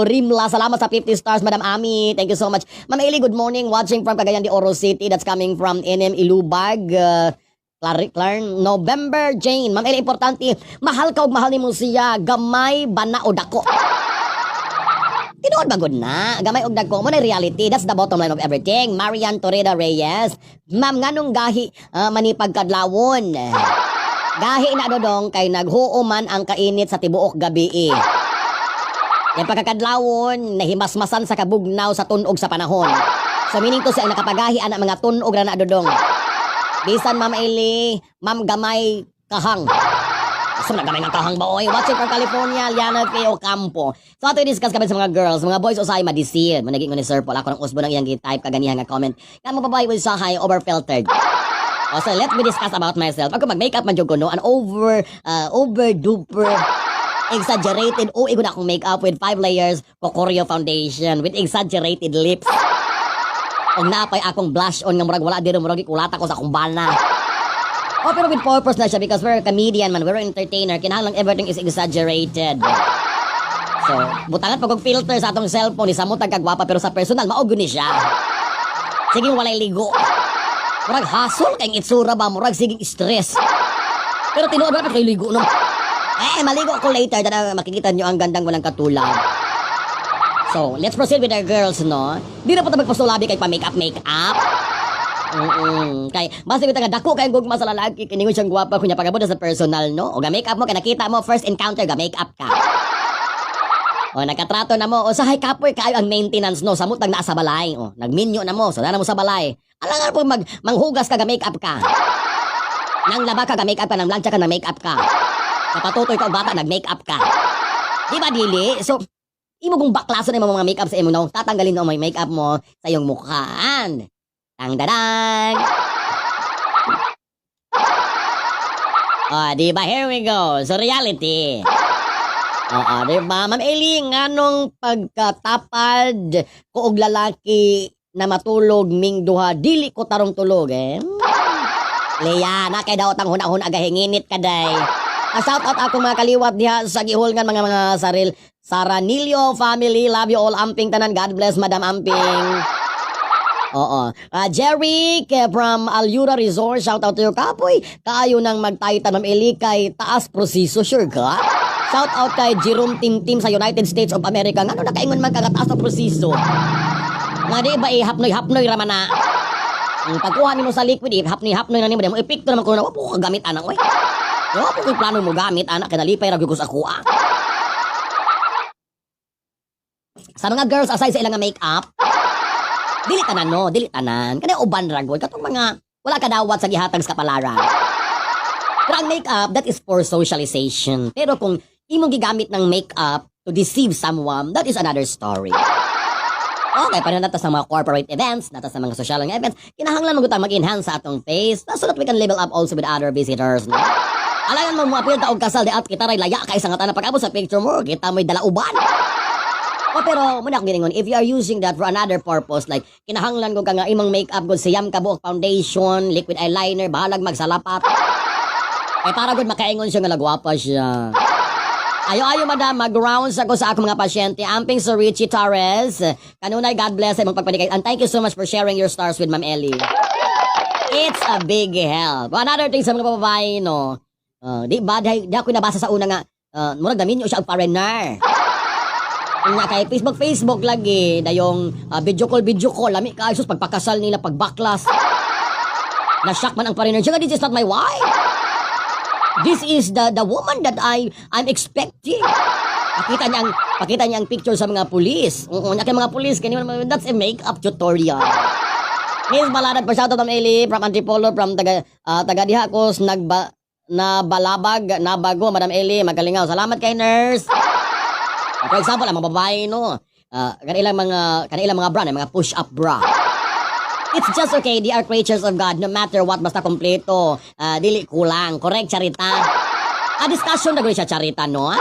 Rimla, salamat sa 50 stars, Madam Ami. Thank you so much. Ma'am Eli, good morning. Watching from Cagayan de Oro City. That's coming from NM Ilubag. Clarn, November, Jane. Ma'am Eli, importante, mahal ka o mahal ni mo siya, gamay, bana o dako. Tinuod ba good na? Gamay og dako mo na reality. That's the bottom line of everything. Marian Torreda Reyes. Ma'am, nganong gahi manipag kadlawon? Gahi na dodong kay naghuuman ang kainit sa tibuok gabi eh. Yung pagkakadlawon, nahimasmasan sa kabugnaw sa tunog sa panahon. So meaning to sa nakapagahi ang mga tunog na dodong. Bisan Ma'am Eli, Ma'am gamay kahang. So nagamay ng kahang ba oy? Watching from California, Liana P. Ocampo. So ato i-discuss kami sa mga girls, mga boys usay ma-deceive. Managing ko ni Sir Paul, ako ng usbo ng iyang type kaganihan nga comment. Kaya mo babae usahay overfiltered. So let me discuss about myself. Ako mag-makeup man jud ko no, an over-duper exaggerated igo na akong makeup with 5 layers Kokoryo foundation with exaggerated lips. Og napay akong blush on nga murag wala diri murag ikulata ko sa akong bana. Pero with purpose na siya because we're a comedian man, we're an entertainer, kinahanglan everything is exaggerated. So, butangan pag og filter sa atong cellphone, isamot kagwapa pero sa personal maog ni siya. Sige walay ligo. Murag hasol kay itsura ba, murag sige stress. Pero tinuod ba kay ligo no? Maligo ko later na makikita nyo ang gandang walang katulad. So, let's proceed with our girls, no? Di na po tayo magpasulabi kay pa-makeup. Kay, basta ko nga dako kay gugma sa lalaki, kiningon siyang gwapa kunya pagabot sa personal, no? O ga-makeup mo, kay nakita mo, first encounter, ga-makeup ka. O, nakatrato na mo, o sahay kapoy kayo ang maintenance, no? Samot nag-naa sa balay. O, nagminyo na mo, so na mo sa balay. Alangan po manghugas ka, ga-makeup ka. Nang laba ka, ga-makeup ka, nang lansya ka, nang-makeup ka. Kapatutoy ka o bata, nag-makeup ka. Di ba, dili? So, imo kong baklaso na yung mga makeup sa imo, no? Tatanggalin mo may makeup mo sa iyong mukhaan. Tang-dadang! Di ba? Here we go. So, reality. Di ba? Ma'am Eli, nganong pagkatapad ko og lalaki na matulog ming duha, dili ko tarong tulog, eh? Leia, na kay daw tang hunahuna gahinginit ka day. Shout out ako mga kaliwat diha sa gihulngan mga saril. Saranilio family, love you all amping tanan. God bless Madam Amping. Oo. Jerry from Alura Resort, shout out to you kapoy. Kaayo nang magtaytan Ma'am Eli kay taas proseso, sure ka? Shout out kay Jerome Tim sa United States of America. Ngano na kaingon man kagataas na proseso? Nga di ba hapnoy raman na. Ang pagkuha nimo sa liquid, hapnoy na nimo mo epekto naman ko na wapo ka gamit anak oy. Wapo ko plano mo gamit anak kanalipay ra gyud sa kuha. Sa mga girls aside sa ilang makeup, dili tanan. Kada uban ra gyud katong mga wala ka dawat sa gihatag sa kapalaran. Pero ang makeup, that is for socialization. Pero kung imong gigamit ng makeup to deceive someone, that is another story. Okay, paano natas sa mga corporate events, natas sa mga social events, kinahanglan mo mag-enhance sa atong face so that we can level up also with other visitors. No? Alayan mo apil ta og kasal di at kita ray laya kay sa ngata na pag-abot sa picture mo, kita mo'y dala uban. Pero muna akong giningon, if you are using that for another purpose, like kinahanglan ko ka nga imong makeup good siyam ka buok foundation, liquid eyeliner, bahalag magsalapat. Para good makaingon siya nga nagwapa siya. Ayo madam, mag-rounds ako sa akong mga pasyente. Amping Sir Richie Torres. Kanunay, God bless sa imong pagpanikay. And thank you so much for sharing your stars with Ma'am Ellie. It's a big help. Another thing sa mga babae, no? Di ba, di ako nabasa sa una nga, murag gamin nyo siya ang foreigner. Nga kay Facebook lagi, na yung video call, lami ka, sus, pagpakasal nila, pagbaklas. Na-shock man ang foreigner. Siya nga, this is not my wife. This is the woman that I'm expecting. Pakita niya ang picture sa mga pulis. Mga pulis, that's a makeup tutorial. Miss Maladad, pa shoutout Ma'am Eli from Antipolo, from taga Dihakos, Nabalabag, Nabago, Madam Eli, magalingaw. Salamat kay nurse. For example, ang mga babae, no, kanilang mga bra, mga push-up bra. It's just okay, they are creatures of God, no matter what, basta kompleto, dili kulang, correct, charita. Discussion na gawin siya, charita, no?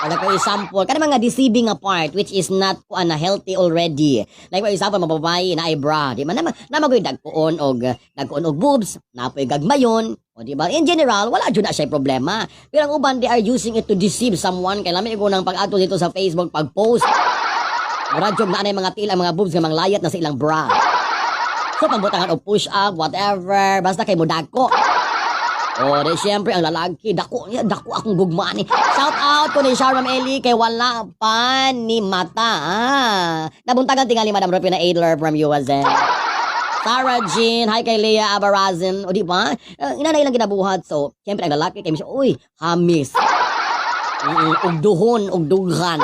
Or for example, kada mga deceiving part, which is not healthy already. Like for example, mababayi na ay bra, di ba? Namagoy dagkuon og boobs, napoy gagmayon, o di ba? In general, wala dyan na siya problema. Pero ang uban, they are using it to deceive someone. Kaya lamig ko ng pag-ato dito sa Facebook, pag-post. Radyo na mga tila, mga boobs, mga layat na sa ilang bra. So, pambutangan o push up, whatever, basta kay mo dako. O, di siyempre, ang lalaki, dako akong gugma ni. Shout out ko ni Sharon Eli, kay wala pa ni mata. Nabuntagan tingali Madam Rupina Adler from USA. Sarah Jean, hi kay Leah Abarazin. O, di ba? Inanay lang ginabuhat. So, siyempre, ang lalaki, kay siya, uy, hamis. Ugduhon, ugdughan.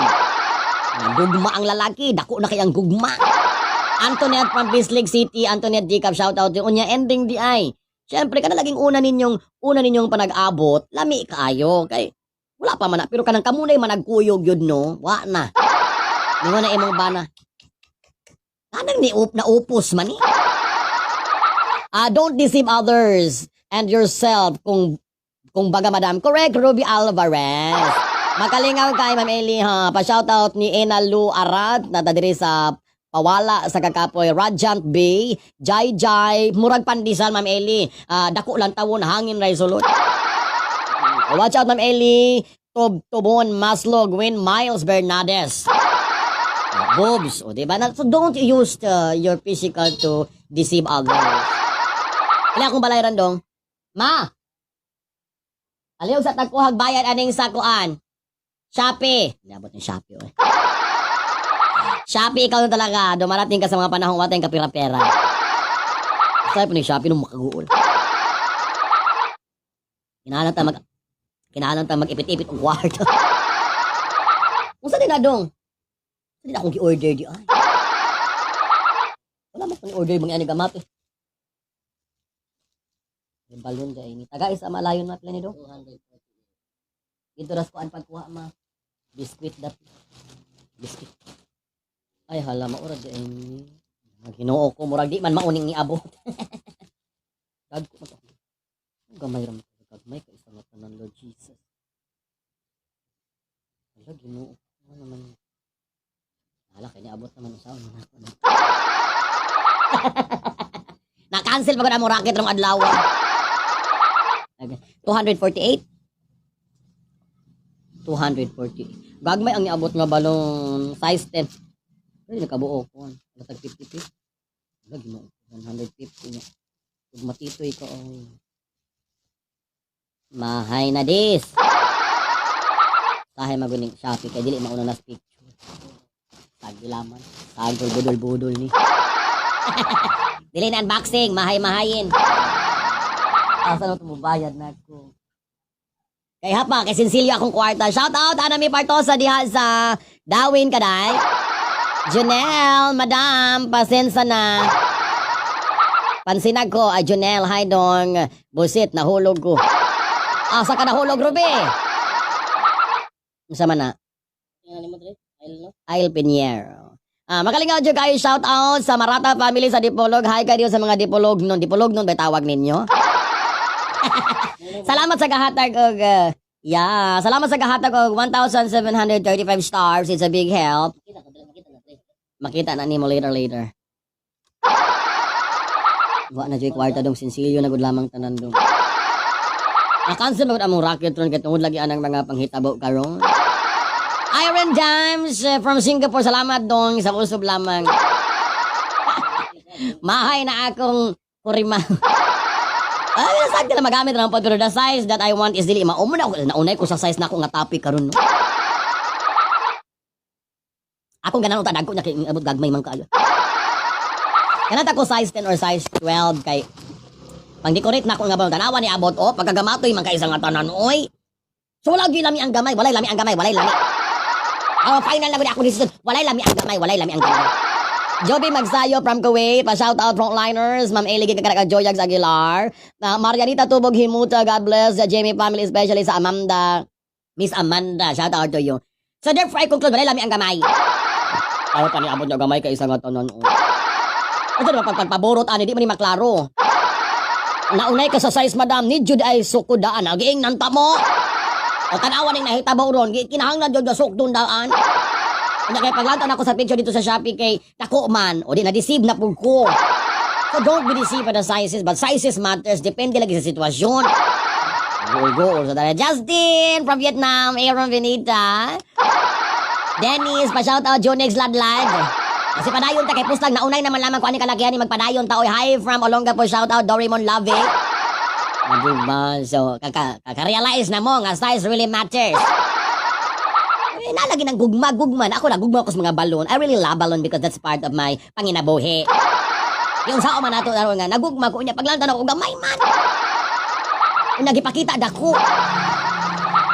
Gugma ang lalaki, dako na kayang gugma. Antoinette from Bislig City, Antoinette Dicap, shout out yung unya ending di ay. Siyempre, kana laging una ninyong panag-abot, lami kaayo. Kay, wala pa man na. Pero kanang kamunay managkuyog yun, no? Wa na. Di mo na imong bana. Kanang naupos man eh. Don't deceive others and yourself kung baga madam. Correct, Ruby Alvarez. Makalingaw kay Ma'am Eli, ha. Pa-shoutout ni Ena Lu Arad, na dadiri sa Pawala sa kakapoy, Radiant Bay, Jai, murag pandisal, Ma'am Eli. Dako lang tawon, hangin ray sulod. Watch out, Ma'am Eli. Tobon, Maslog, Win, Miles Bernades. Boobs, o diba? So don't use your physical to deceive others. Kailangan kong balayran dong. Ma! Aliw sa tagkuhag bayad aning sakuan. Shopee. Nabot ng Shopee, oy. Shopee, ikaw na talaga. Dumarating ka sa mga panahong wateng kapira-pera. Sa'yo po ni Shopee nung makaguol. Kinahalan ta mag-ipit-ipit ang kwarto. Kung saan din na dong? Saan din akong ki-order di ay? Wala mo kong i-order mga anigamat eh. Yung balon dyan ini. Taga isa malayon na pala ni dong. 200. Ito ras ko ang pagkuha ma. Biskuit dati. Biskuit. Ay, hala, maurag din. Ginoo ko, murag di man mauning ni abot. Gag ko ito. Gamay ram ko. Gagmay ka isang matanan, Lord Jesus. Hala, ginoo ko. Ano naman. Hala, kaya niabot naman sa una na ako. Na-cancel pa ko na mo racket ng adlaw. 248. 240. Gagmay ang niabot nga balong size 10. Ay, nakabuo ko. Tag 50. Lagi mo. 150 nga. Kung matitoy ko. Mahay na dis. Sahay maguning Shopee. Kaya dili mauna na picture. Tagilaman. Tagol budol-budol ni. Dili na unboxing. Mahay-mahayin. Asa na tumubayad na ako. Kaya pa, kay Sinsilio akong kwarta. Shout out, Anami Partosa diha sa Dawin kaday. Junel, madam, pasensa na. Pansinag ko, Junel, hi dong. Busit, nahulog ko. Asa ka nahulog, Ruby? Masama na? Ail Piniero. Makalingaw dyan kayo, shout out sa Marata family sa Dipolog. Hi kayo sa mga Dipolog nun. Dipolog nun ba tawag ninyo? Salamat sa kahatag og salamat sa kahatag og 1,735 stars. It's a big help. Makita na nimo later. Wa na joy kwarta dong Sinsilio na gud lamang tanan dong. Na-cancel magud among rocket ron kay tungod lagi anang mga panghitabo karon. Iron Dimes from Singapore. Salamat dong sa usab lamang. Mahay na akong kurima. Sakti na magamit lang po, pero the size that I want is dili maumuna. Naunay ko sa size na ako nga topic karon no. Akong ganan uta dagko nya kay abot gagmay man kaayo. Kanat ako size 10 or size 12 kay pang decorate na ako nga balon tanawa ni abot pagkagamatoy man kay isang nga tanan oy. So lagi lami ang gamay, walay lami ang gamay, walay lami. Final na gud ako decision, walay lami ang gamay, walay lami ang gamay. Joby Magsayo from Kuwait, pa-shout out frontliners, Ma'am Elige Kakaraga Joyags Aguilar, Marianita Tubog Himuta, God bless, Jamie family, especially sa Amanda, Miss Amanda, shout out to you. So therefore, I conclude, walay lami ang gamay. Ayaw pa ni abot niya gamay ka isang tanan. Ito naman pagpaborot, di man ni maklaro. Naunay ka sa size, madam, ni Jude ay sukudaan, nagiing nanta mo. O tanawan ng nahitabo ron, kinahang na Jude na sukdundaan. Kaya paglantan ako sa picture dito sa Shopee kay tako man o di na-deceive na po ko. So don't be deceived by the sizes, but sizes matters. Depende lagi sa sitwasyon. Go. So Justin from Vietnam, Aaron Venita, Dennis, pa-shout out, Jonex Ladlad. Kasi padayon ta kay Pustag, naunay naman lamang kung ano kalakihan ni magpadayon ta. Hi from Olonga po, shout out, Doraemon Love. Diba? So, kaka-realize na mo nga size really matters. Nalagi ng gugma. Ako nagugma ko sa mga balon. I really love balon because that's part of my panginabuhi. Yung sao man nato nga nagugma ko niya paglantan ako gamay man. Nagipakita dako.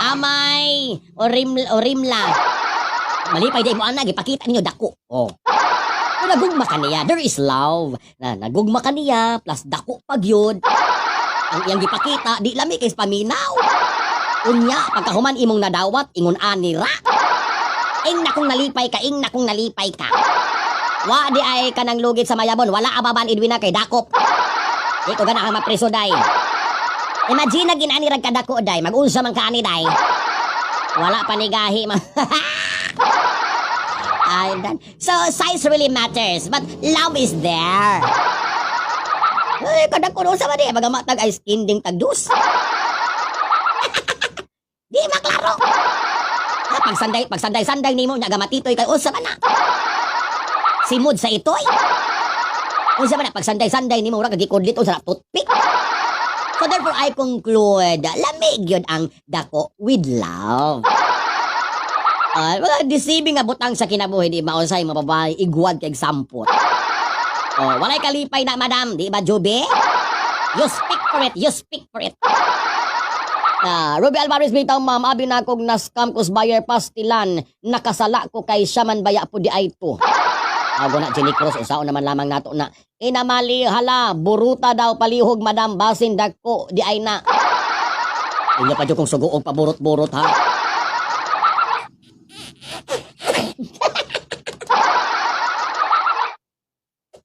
Amay o rimla. Malipay day mo ana gipakita ninyo dako. Oh. Nagugma ka niya. There is love. Nagugma ka niya plus dako pagyud. Ang iyang gipakita di lami kay paminaw. Unya pagkahuman imong nadawat ingon anira. Ing nakong nalipay ka. Wa di ay kanang lugit sa mayabon, wala ababan idwi na kay dakop. Ito gana ka mapreso day. Imagine na ginanirag ka dako day, mag-unsa man ka ani day. Wala panigahi man. So size really matters, but love is there. Ay, kadako no sa madi, magamatag ay skin ding tagdus. Di maklaro. Pagsanday nimo nya gamatitoy kay usa man na. Simod sa itoy. Unsa man na pagsanday nimo ura kagikudlit sa toothpick. So therefore I conclude, lamig yun ang dako with love. Mga deceiving nga butang sa kinabuhi di mausay mababay igwad kay sampot. Walay kalipay na madam, di ba Jobe? You speak for it. Ruby Alvarez bitaw ma'am, abi na kog na-scam kus buyer pastilan, nakasala ko kay Shaman Baya po di ay to. Ako na Jenny Cruz, usao naman lamang nato na inamali hala, buruta daw palihog madam, basin dagko di ay na. Inyo pa kong suguog paburot-burot ha.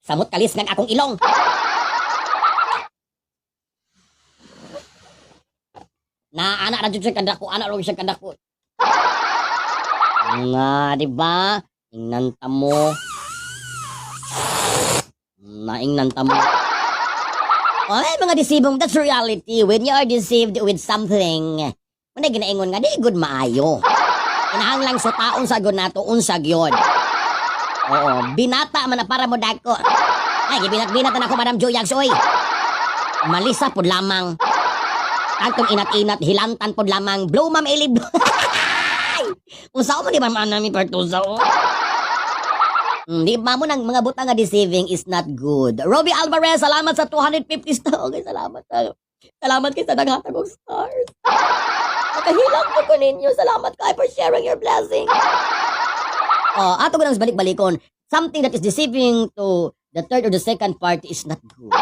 Samot kalis ng akong ilong. Na anak na jud siya kadako, anak ro siya kadako. Nga, di ba? Ingnan ta mo. Naingnan ta mo. Ay, mga desibong, that's reality. When you are deceived with something, muna ginaingon nga, di good maayo. Inahanglang sa taon sa good nato, unsag yun. Oo, binata man na para mo dako. Ay, binat-binat na ako, Madam Joyags, oy. Malisa pod lamang. Tantong inat-inat, hilantan pod lamang. Blow, Ma'am Elib. Usaw mo, di ba namin partusaw? Di ba mo ng mga butang nga deceiving is not good. Robbie Alvarez, salamat sa 250 stars. Okay, salamat. Salamat kayo sa naghatag of stars. Nakahilang ko ninyo. Salamat kayo for sharing your blessing. Ato ko nang balik-balikon. Something that is deceiving to the third or the second party is not good.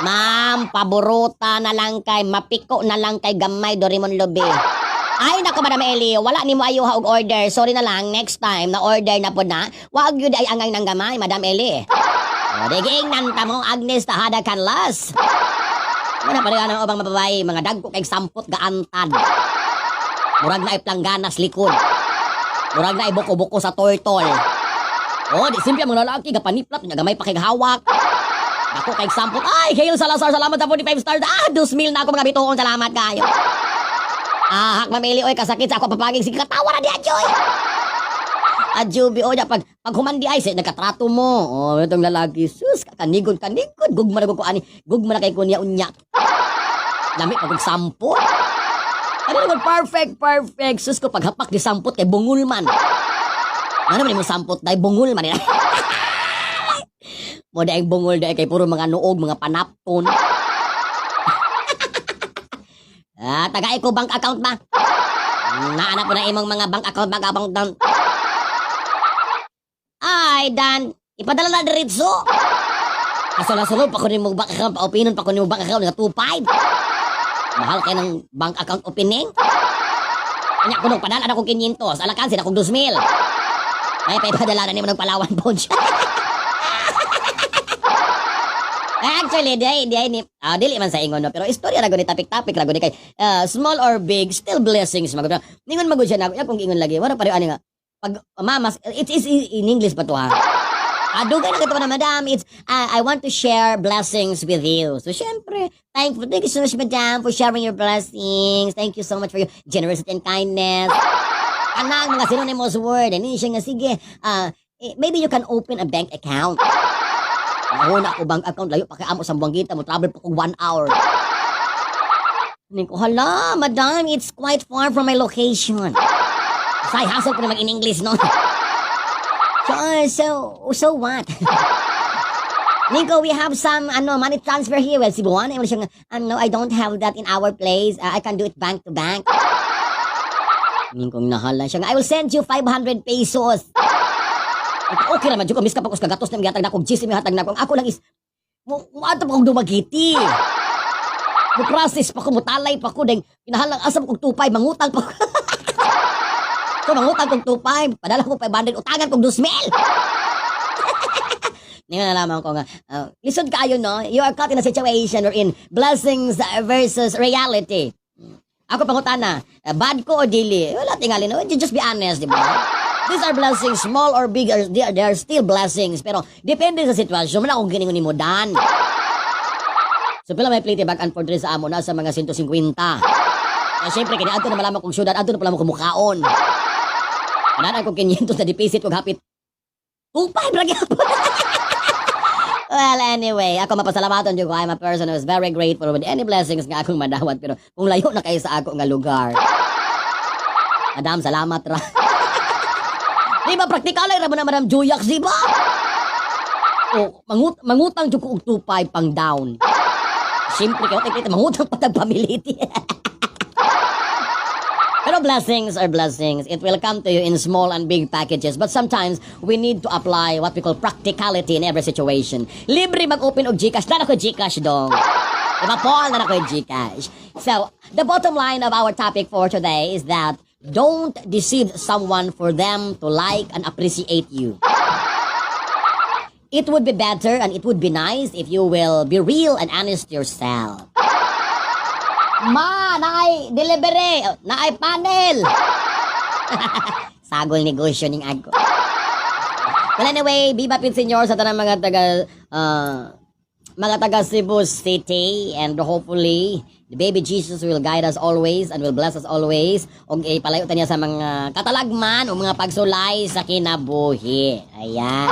Ma'am, paborota na lang kay, mapiko na lang kay gamay Dorimon Lobe. Ay, nako, Madam Eli, wala ni mo ayuha og order. Sorry na lang, next time na order na po na. Wag yun ay angay ng gamay, Madam Eli. Diging nanta mo, Agnes Tahada Canlas. Muna pa rin ang obang mababay, mga dagko kay sampot gaantad. Murag na iplangganas likod. Murag na ibuko-buko sa tortol. Di simple mga lalaki, gapaniplat, gamay pa kay hawak. Ako kay sampot, ay, Hail Salazar, salamat sa 45 stars. 2,000 na ako mga bituon, salamat kayo. Hak mamili, oy, kasakit sa ako papaging. Sige, katawa na di, Adjoy. Adjubi, oy, pag humandi ay, nagkatrato mo. Itong lalaki, sus, kanigod. Gugma na ko ani. Gugma na kay kunya unya. Lamit pag sampot. Ano naman, perfect. Sus ko, paghapak di sampot kay bungul man. Ano man yung sampot, dahil bungul man. Mo dahil bungul, dahil kay puro mga nuog, mga panapton. Tagay ko bank account ba? Naanap ko na imong mga bank account down. Ay, Dan, ipadala na diretso. Kasunod pa ko ni mong bank account, pa-opinon pa ko ni mong bank account nga 2.5. Mahal kayo ng bank account opening. Kanya ko nung padala na kong 500, alakansin akong 2,000. Ay, paipadala na ni mo ng Palawan Pound. Actually, dili man sa ingon, no? Pero istorya na guni, topic ra guni kay small or big, still blessings. Ningon magud siya na, kung ingon lagi. Wala pa rin, ano nga, pag mamas, it is in English pa to, ha? Dugay na kito na, Madam, it's, I want to share blessings with you. So, syempre, thank you so much, Madam, for sharing your blessings. Thank you so much for your generosity and kindness. Kanang mga synonymous word. And siya nga, sige, maybe you can open a bank account. Una ko bank account, layo pa kay amo sa Buanguita mo, travel pa ko 1 hour. Ning ko, hala, Madam, it's quite far from my location. Say, hassle ko naman in English, no? So what? Nico, we have some money transfer here with Cebuana. No, I don't have that in our place. I can do it bank to bank. Nico, nahala siya. I will send you 500 pesos. Okay naman, Diyok, miss ka pa ko sa kagatos na mihatag na akong GC, mihatag na akong ako lang is, muata pa akong dumagiti. Muprocess pa ko, mutalay pa ko, dahil pinahalang asam kong 2.5, mangutang pa ko. So, mangutang kong 2.5, padala ko 500, utangan kong 2,000. Hindi na nalaman ko nga, lisod kayo, no? You are caught in a situation wherein blessings versus reality. Ako pangutana, bad ko o dili? Wala tingali, no? Just be honest, di ba? These are blessings, small or big, they are still blessings. Pero, depende sa sitwasyon. Wala akong giningon ni mo, Dan. So, pila may plate back and forth rin sa amo na sa mga 150. Siyempre, kaya ato na malaman kong syudad, ato na pala mo kumukaon. Pananan kong 500 na deposit, kong hapit. 2.5 lagi ako. Well, anyway, ako mapasalamatan yung I'm a person who is very grateful with any blessings nga akong madawat. Pero, kung layo na kayo sa ako nga lugar. Madam, salamat ra. Di ba, praktikalay ra mo na Madam Joyax, di ba? Mangutang dyan ko og 2.5 pang down. Siyempre, kayo, mangutang pa tag-pamiliti. Pero blessings are blessings. It will come to you in small and big packages. But sometimes, we need to apply what we call practicality in every situation. Libre mag-open og Gcash. Na ako Gcash dong. Diba, Paul, na ako Gcash. So, the bottom line of our topic for today is that don't deceive someone for them to like and appreciate you. It would be better and it would be nice if you will be real and honest yourself. Ma, naay delivery, naay panel. Sagol negosyo ning ako. Well, anyway, Biba Pit Senyor sa tanang mga taga mga taga Cebu City, and hopefully the baby Jesus will guide us always and will bless us always, og ipalayo ta niya sa mga katalagman o mga pagsulay sa kinabuhi. Ayan.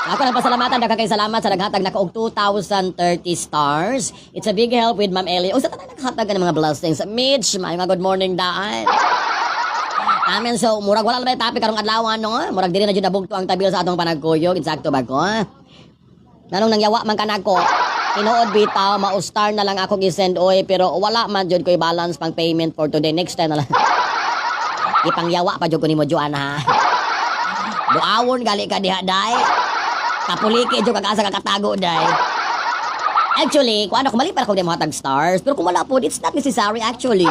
Ako nagpasalamatan, daghang kay salamat sa naghatag na og 2,030 stars. It's a big help with Ma'am Ellie. O sa tanan naghatag ng mga blessings. Mitch, may mga good morning daan. Amen. So, murag wala na topic karong adlaw no. Murag diri na jud nabugto ang tabil sa atong panagkuyog. Insakto ba ko? Nanong nangyawa man kanako. Tinuod bitaw, ma-star na lang ako gi-send oy, pero wala man jud ko'y balance pang payment for today. Next time na lang. Ipangyawa pa jud ko nimo Joanna ha. Duawon gali ka diha day. Kapuliki jud kag asa ka katago day. Actually, kung ano, kumali para ko di mo hatag stars, pero kung wala po, it's not necessary actually.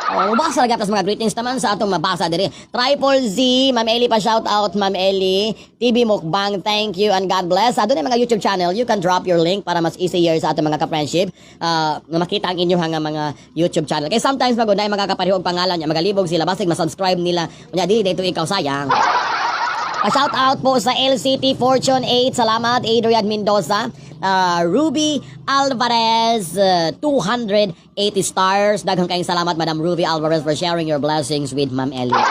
Mabasa lagi atas mga greetings naman sa atong mabasa diri. Triple Z, Ma'am Ellie pa shout out, Ma'am Ellie. TV Mukbang, thank you and God bless. Doon ay mga YouTube channel, you can drop your link para mas easier sa atong mga ka-friendship. Na makita ang inyong mga YouTube channel. Kaya sometimes magod na mga kapareho og pangalan niya, magalibog sila, basig ma-subscribe nila. Unya dili dito ikaw sayang. Pa-shout out po sa LCT Fortune 8. Salamat, Adrian Mendoza. Ruby Alvarez, 280 stars. Daghang kayong salamat, Madam Ruby Alvarez, for sharing your blessings with Ma'am Ellie.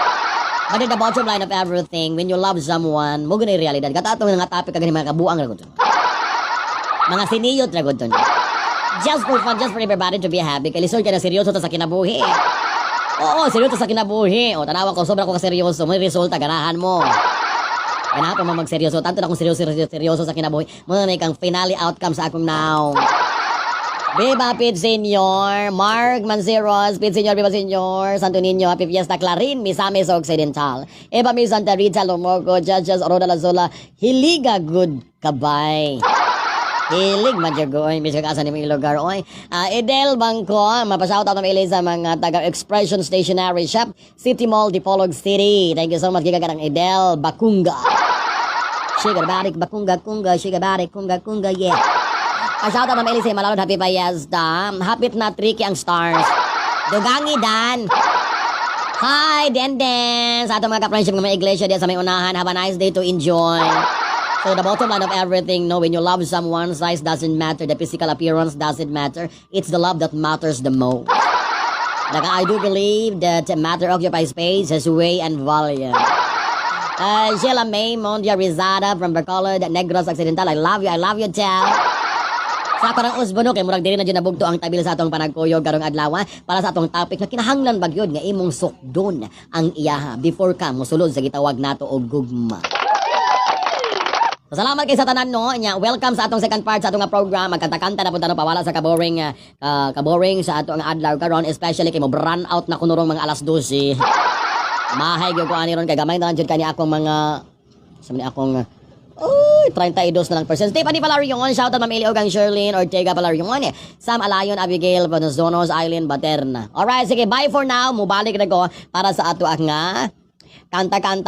But in the bottom line of everything, when you love someone, mo ganun realidad. Katato nga topic kag mga kabuang ra gud. Mga siniyot ra gud. Just for fun, just for everybody to be happy. Kay lisod ka na seryoso ta sa kinabuhi. Oo, seryoso sa kinabuhi. O, tanawa ko, sobra ko ka seryoso. May resulta, ganahan mo. Kaya pa magseryoso. Tanto na akong seryoso sa kinabuhi. Muna na ikang finale outcome sa akong now. Viva Pete Senior, Mark Manceros, Pete Senior, Viva Senior, Santo Niño, Happy Fiesta, Clarin, Misamis Occidental, Eva Mi Santa Rita, Lomoco, Judges, Aurora Lazola, Hiliga Good Kabay. Hilig madyagoy, mis kakasan ni mga lugar oy. Edel Bangko, mapashoutout na sa mga taga Expression Stationery Shop, City Mall, Dipolog City. Thank you so much gigagadang Edel Bakunga. Shigabarik Bakunga Kunga, Shigabarik Kunga Kunga, yeah. Shoutout na sa Malalod, Happy Fiesta. Hapit na tricky ang stars. Dugangi Dan. Hi, Den. Sa atong mga ka-friendship ng mga iglesia diyan sa may unahan, have a nice day to enjoy. So the bottom line of everything, no, when you love someone, size doesn't matter, the physical appearance doesn't matter. It's the love that matters the most. Like, I do believe that matter occupies space, has weight and volume. Sheila May Mondia Rizada from Bacolod, Negros Occidental. I love you, Tel. Sa ako ng usbono, kay murag diri na dyan nabugto ang tabil sa atong panagkuyog karong adlaw para sa atong topic na kinahanglan bagyod nga imong sukdon ang iyaha before ka mosulod sa gitawag nato og gugma. Salamat kay sa tanan no. Welcome sa atong second part sa atong program. Magkanta-kanta na punta no pawala sa kaboring sa atong adlaw karon, especially kay mo run out na kunurong mga alas 12. Mahay gyud ko ani ron kay gamay na jud kani akong mga akong 32 na lang percent. Stephanie Palarion, shout out Ma'am Eli Ogang Sherlyn Ortega Palarion, Sam Alayon, Abigail Bonozonos, Eileen Baterna. Alright, sige, bye for now. Mubalik na ko para sa ato ang kanta-kanta.